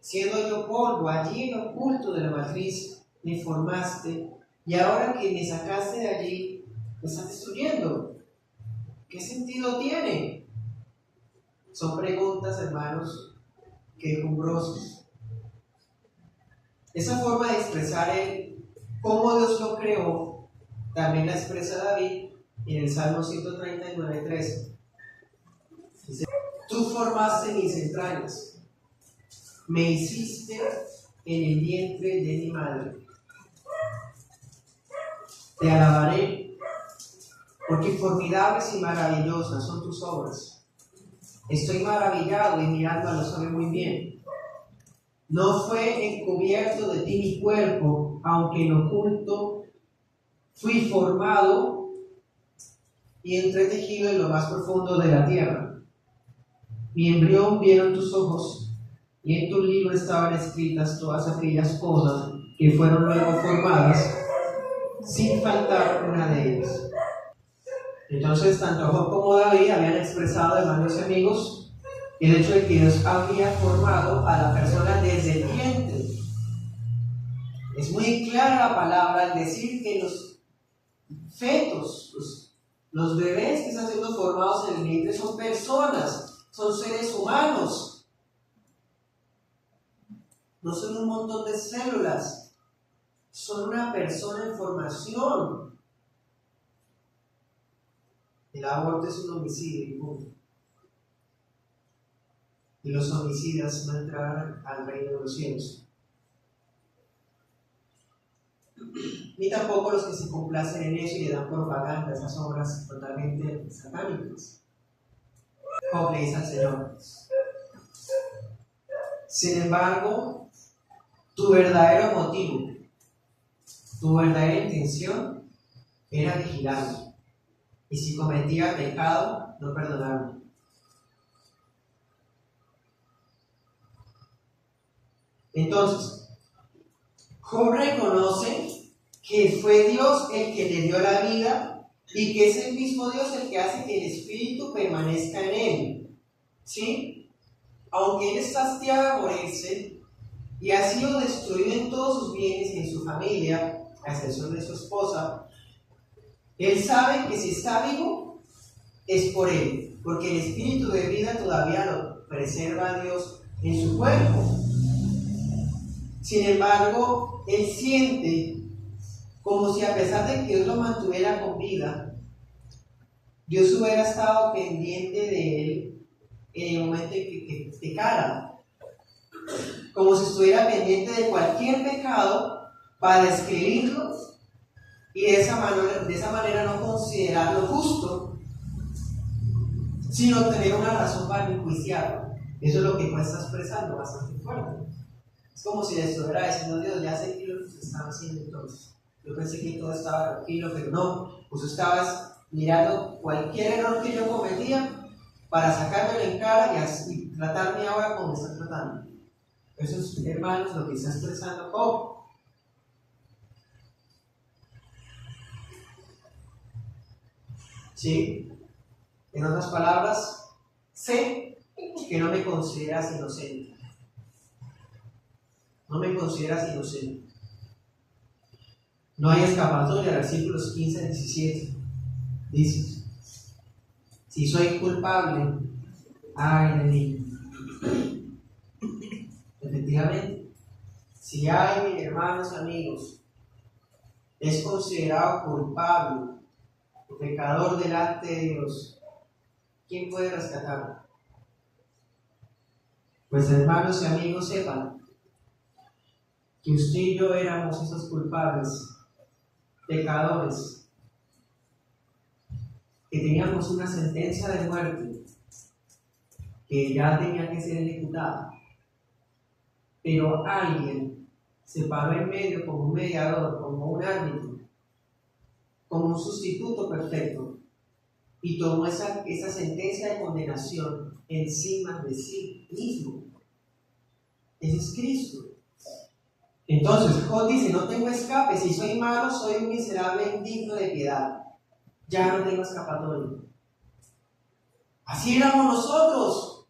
siendo yo polvo, allí en lo oculto de la matriz, me formaste. Y ahora que me sacaste de allí, me estás destruyendo. ¿Qué sentido tiene? Son preguntas, hermanos, quejumbrosas. Esa forma de expresar cómo Dios lo creó, también la expresa David en el Salmo 139, 13. Dice: tú formaste mis entrañas, me hiciste en el vientre de mi madre. Te alabaré, porque formidables y maravillosas son tus obras. Estoy maravillado y mi alma lo sabe muy bien. No fue encubierto de ti mi cuerpo, aunque en oculto fui formado y entretejido en lo más profundo de la tierra. Mi embrión vieron tus ojos, y en tu libro estaban escritas todas aquellas cosas que fueron luego formadas, sin faltar una de ellas. Entonces, tanto Job como David habían expresado, hermanos y amigos, el hecho de que Dios había formado a la persona desde el vientre. Es muy clara la palabra al decir que los fetos, los bebés que están siendo formados en el vientre son personas, son seres humanos. No son un montón de células. Son una persona en formación. El aborto es un homicidio y punto. Y los homicidas no entrarán al reino de los cielos. Ni tampoco los que se complacen en eso y le dan propaganda a esas obras totalmente satánicas. Job le dice al Señor: sin embargo, tu verdadero motivo, tu verdadera intención era vigilarme, y si cometía pecado, no perdonarme. Entonces, Job reconoce que fue Dios el que le dio la vida y que es el mismo Dios el que hace que el Espíritu permanezca en él. ¿Sí? Aunque él está hastiado de morirse y ha sido destruido en todos sus bienes y en su familia, a excepción de su esposa, Él sabe que si está vivo es por Él, porque el espíritu de vida todavía lo preserva Dios en su cuerpo. Sin embargo, Él siente como si a pesar de que Dios lo mantuviera con vida, Dios hubiera estado pendiente de Él en el momento en que pecara. Como si estuviera pendiente de cualquier pecado para escribirlo y de esa manera no considerarlo justo, sino tener una razón para enjuiciarlo. Eso es lo que Juan está expresando bastante fuerte. Es como si le estuviera diciendo: Dios, ya sé que lo que usted estaba haciendo entonces. Yo pensé que todo estaba tranquilo, pero no. Pues estabas mirando cualquier error que yo cometía para sacármelo en cara y tratarme ahora como me está tratando. Eso es, hermanos, lo que está expresando Job. ¿Sí? En otras palabras, sé que no me consideras inocente. No me consideras inocente. No hay escapatoria. Versículos 15 y 17. Dice: si soy culpable, ay de mí. Efectivamente, si hay, hermanos, amigos, es considerado culpable o pecador delante de Dios, ¿quién puede rescatarlo? Pues, hermanos y amigos, sepan que usted y yo éramos esos culpables, pecadores, que teníamos una sentencia de muerte que ya tenía que ser ejecutada, pero alguien se paró en medio como un mediador, como un árbitro, como un sustituto perfecto, y tomó esa sentencia de condenación encima de sí mismo. Ese es Cristo. Entonces Job dice: no tengo escape, si soy malo, soy un miserable indigno de piedad. Ya no tengo escapatoria. Así éramos nosotros,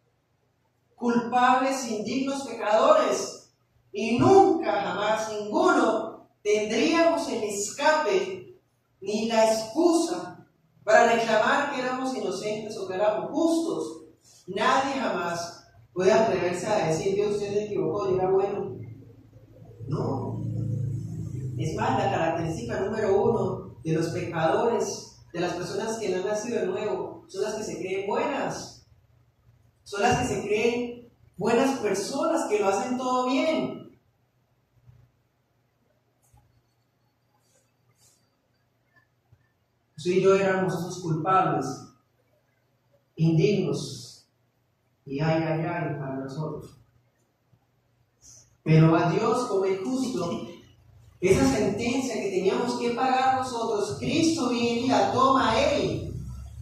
culpables, indignos, pecadores, y nunca, jamás, ninguno tendríamos el escape ni la excusa para reclamar que éramos inocentes o que éramos justos. Nadie jamás puede atreverse a decir: Dios, usted se equivocó, yo era bueno. No. Es más, la característica número uno de los pecadores, de las personas que no han nacido de nuevo, son las que se creen buenas. Son las que se creen buenas personas, que lo hacen todo bien. Tú y yo éramos esos culpables, indignos, y ay para nosotros. Pero a Dios, como el justo, esa sentencia que teníamos que pagar nosotros, Cristo viene y la toma a Él,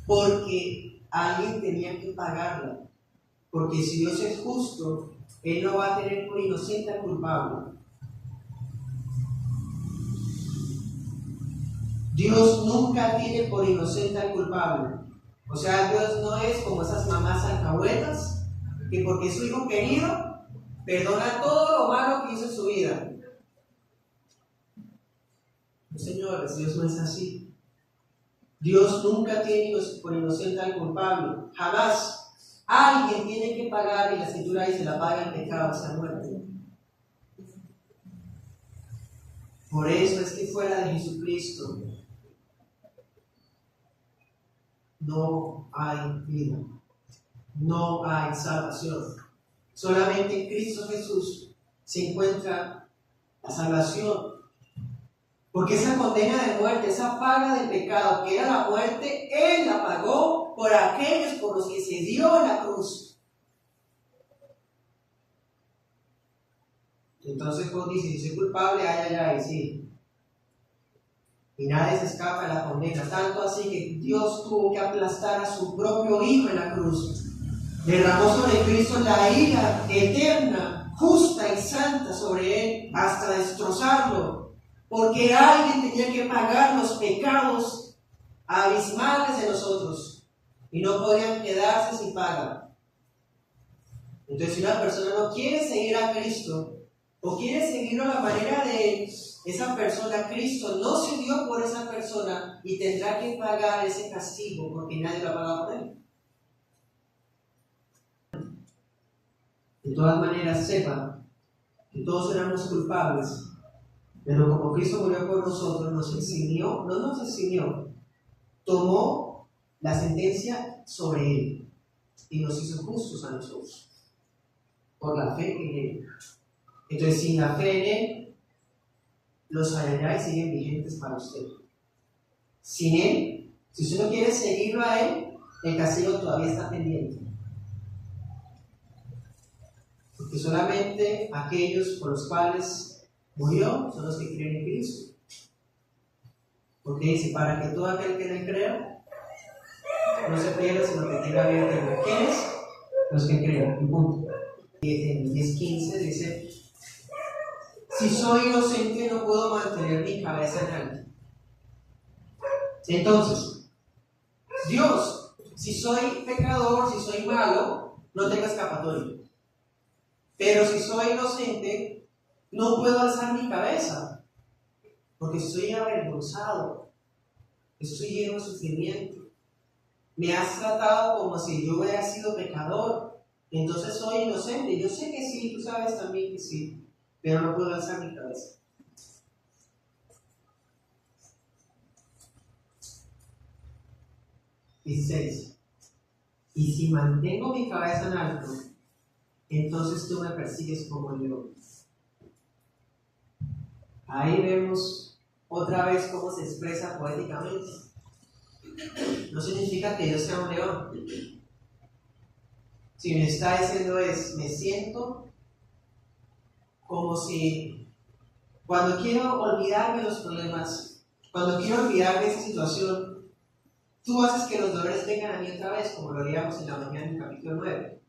porque alguien tenía que pagarla. Porque si Dios es justo, Él no va a tener por inocente al culpable. Dios nunca tiene por inocente al culpable. O sea, Dios no es como esas mamás alcahuetas, que porque es su hijo querido, perdona todo lo malo que hizo en su vida. No, señores, Dios no es así. Dios nunca tiene por inocente al culpable, jamás. Alguien tiene que pagar, y la Escritura dice: la paga el pecado, esa muerte. Por eso es que fuera de Jesucristo no hay vida, no hay salvación. Solamente en Cristo Jesús se encuentra la salvación. Porque esa condena de muerte, esa paga del pecado, que era la muerte, Él la pagó por aquellos por los que se dio en la cruz. Entonces Job dice: si soy culpable, ay, sí. Y nadie se escapa de la condena. Tanto así que Dios tuvo que aplastar a su propio Hijo en la cruz. Derramó sobre Cristo la ira eterna, justa y santa sobre Él, hasta destrozarlo. Porque alguien tenía que pagar los pecados abismales de nosotros. Y no podían quedarse sin paga. Entonces, si una persona no quiere seguir a Cristo, o quiere seguirlo a la manera de Él, esa persona, Cristo no se dio por esa persona y tendrá que pagar ese castigo porque nadie lo ha pagado por él. De todas maneras, sepan que todos éramos culpables, pero como Cristo murió por nosotros, nos eximió, no nos eximió, tomó la sentencia sobre él y nos hizo justos a nosotros por la fe en él. Entonces, sin la fe en él, los ayayay siguen vigentes para usted. Sin él, si usted no quiere seguirlo a él, el castigo todavía está pendiente. Porque solamente aquellos por los cuales murió son los que creen en Cristo. Porque dice, para que todo aquel que le crea no se pierda, sino que tenga vida eterna. ¿Quiénes? Los que crean. Y punto. Y en 10:15 dice, si soy inocente no puedo mantener mi cabeza en alto. Entonces, Dios, si soy pecador, si soy malo, no tengo escapatoria. Pero si soy inocente, no puedo alzar mi cabeza, porque estoy avergonzado, estoy lleno de sufrimiento. Me has tratado como si yo hubiera sido pecador, entonces soy inocente. Yo sé que sí, tú sabes también que sí, pero no puedo alzar mi cabeza. Dice, y si mantengo mi cabeza en alto, entonces tú me persigues como león. Ahí vemos otra vez cómo se expresa poéticamente. No significa que yo sea un león. Si me está diciendo es, me siento como si cuando quiero olvidarme de los problemas, cuando quiero olvidarme de esa situación, tú haces que los dolores vengan a mí otra vez, como lo leíamos en la mañana en el capítulo 9.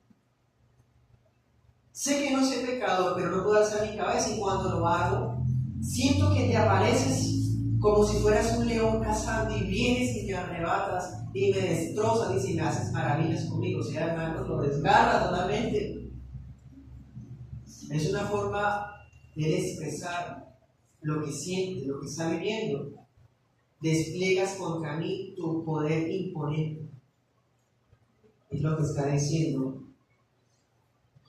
Sé que no soy pecador, pero no puedo alzar mi cabeza y cuando lo hago, siento que te apareces como si fueras un león cazando y vienes y te arrebatas y me destrozas y me haces maravillas conmigo. O sea, hermanos, lo desgarra totalmente. Es una forma de expresar lo que siente, lo que está viviendo. Despliegas contra mí tu poder imponente. Es lo que está diciendo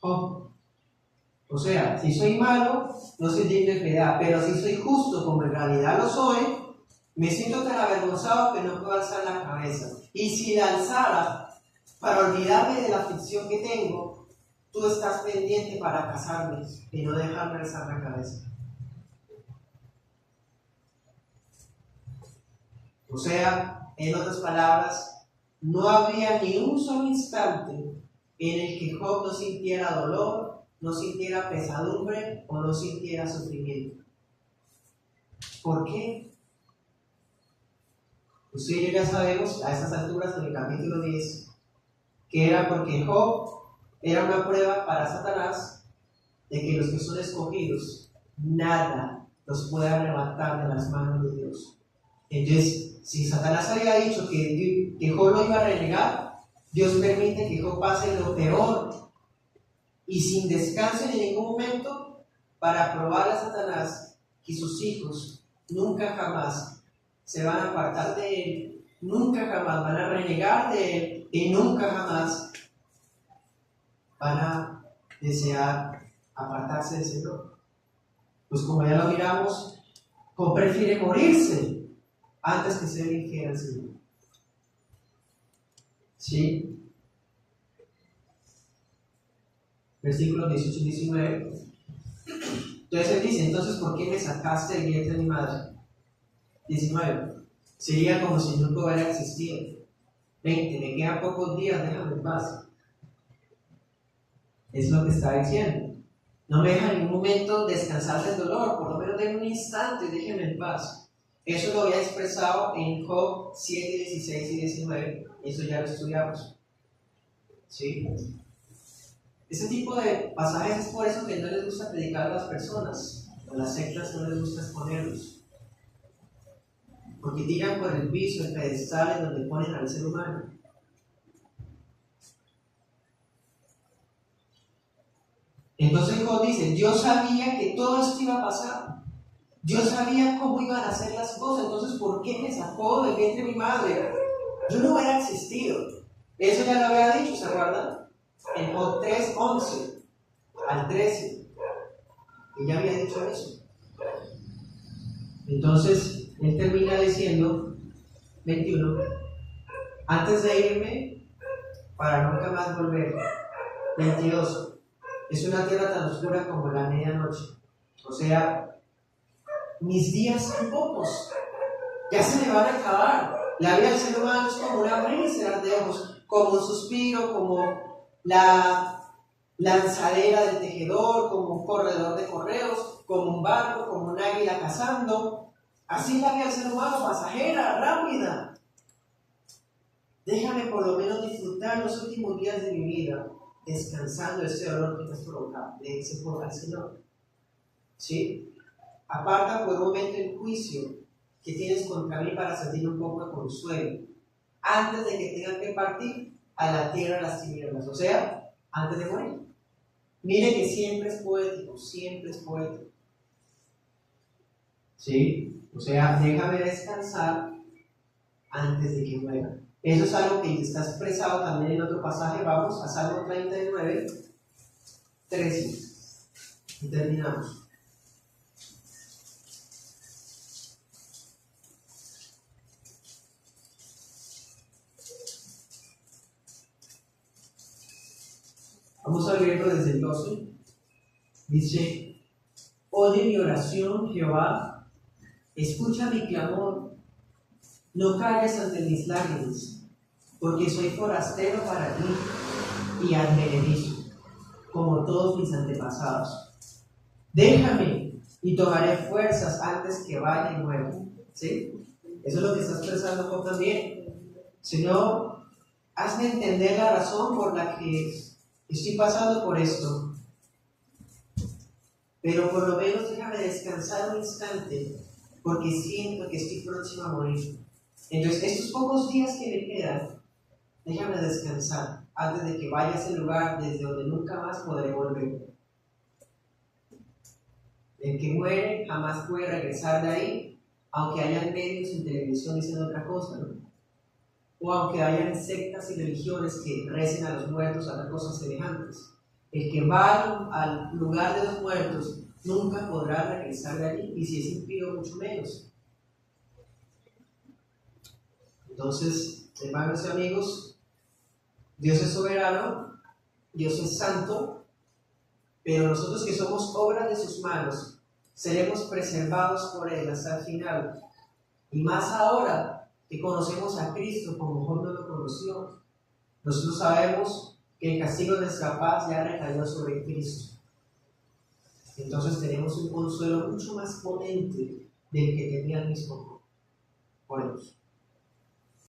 Job. O sea, si soy malo, no soy digno de piedad, pero si soy justo, como en realidad lo soy, me siento tan avergonzado que no puedo alzar la cabeza. Y si la alzara para olvidarme de la aflicción que tengo, tú estás pendiente para casarme y no dejarme alzar la cabeza. O sea, en otras palabras, no habría ni un solo instante en el que Job no sintiera dolor, no sintiera pesadumbre o no sintiera sufrimiento. ¿Por qué? Pues sí, ya sabemos a estas alturas en el capítulo 10 que era porque Job era una prueba para Satanás de que los que son escogidos, nada los puede arrebatar de las manos de Dios. Entonces, si Satanás había dicho que Job lo iba a renegar, Dios permite que Job pase lo peor y sin descanso en ningún momento para probar a Satanás que sus hijos nunca jamás se van a apartar de él, nunca jamás van a renegar de él y nunca jamás van a desear apartarse del Señor. Pues como ya lo miramos, Job prefiere morirse antes que ser infiel al Señor. ¿Sí? Versículos 18 y 19. Entonces él dice, entonces, ¿por qué me sacaste del vientre de mi madre? 19. Sería como si nunca hubiera existido. 20. Me quedan pocos días, déjame en paz. Es lo que está diciendo. No me deja en ningún momento descansar del dolor, por lo menos de un instante, déjeme en paz. Eso lo había expresado en Job 7, 16 y 19. Eso ya lo estudiamos. ¿Sí? Ese tipo de pasajes es por eso que no les gusta predicar a las personas. A las sectas no les gusta exponerlos. Porque tiran por el piso, el pedestal en donde ponen al ser humano. Entonces Job dice, yo sabía que todo esto iba a pasar. Yo sabía cómo iban a hacer las cosas, entonces ¿por qué me sacó del vientre de mi madre? Yo no hubiera existido. Eso ya lo había dicho, ¿se acuerdan? En Job 3:11 al 13. Y ya había dicho eso. Entonces, él termina diciendo, 21, antes de irme, para nunca más volver. 22, es una tierra tan oscura como la medianoche. O sea, mis días son pocos, ya se me van a acabar. La vida del ser humano es como un abrir y cerrar de ojos, como un suspiro, como la lanzadera del tejedor, como un corredor de correos, como un barco, como un águila cazando. Así es la vida del ser humano, pasajera, rápida. Déjame por lo menos disfrutar los últimos días de mi vida, descansando de ese dolor que me has provocado. Le dice al Señor. ¿Sí? Aparta por un momento el juicio que tienes contra mí para sentir un poco de consuelo, antes de que tengan que partir a la tierra de las tinieblas, o sea, antes de morir. Mire que siempre es poético, siempre es poético. ¿Sí? O sea, déjame descansar antes de que muera. Eso es algo que está expresado también en otro pasaje. Vamos a Salmo 39, 13. Y terminamos. Vamos a leerlo desde el 12. Dice: oye mi oración, Jehová, escucha mi clamor, no calles ante mis lágrimas, porque soy forastero para ti y advenedizo, como todos mis antepasados. Déjame y tomaré fuerzas antes que vaya y muera. ¿Sí? Eso es lo que está expresando Job también. Señor, hazme entender la razón por la que estoy pasando por esto, pero por lo menos déjame descansar un instante, porque siento que estoy próximo a morir. Entonces, estos pocos días que me quedan, déjame descansar antes de que vaya a ese lugar desde donde nunca más podré volver. El que muere jamás puede regresar de ahí, aunque hayan medios en televisión diciendo otra cosa, ¿no? O aunque hayan sectas y religiones que recen a los muertos, hagan cosas semejantes. El que va al lugar de los muertos nunca podrá regresar de allí, y si es impío, mucho menos. Entonces, hermanos y amigos, Dios es soberano, Dios es santo, pero nosotros que somos obras de sus manos, seremos preservados por Él hasta el final. Y más ahora que conocemos a Cristo como Job no lo conoció, nosotros sabemos que el castigo de nuestra paz ya recayó sobre Cristo. Entonces tenemos un consuelo mucho más potente del que tenía el mismo Job. Oremos.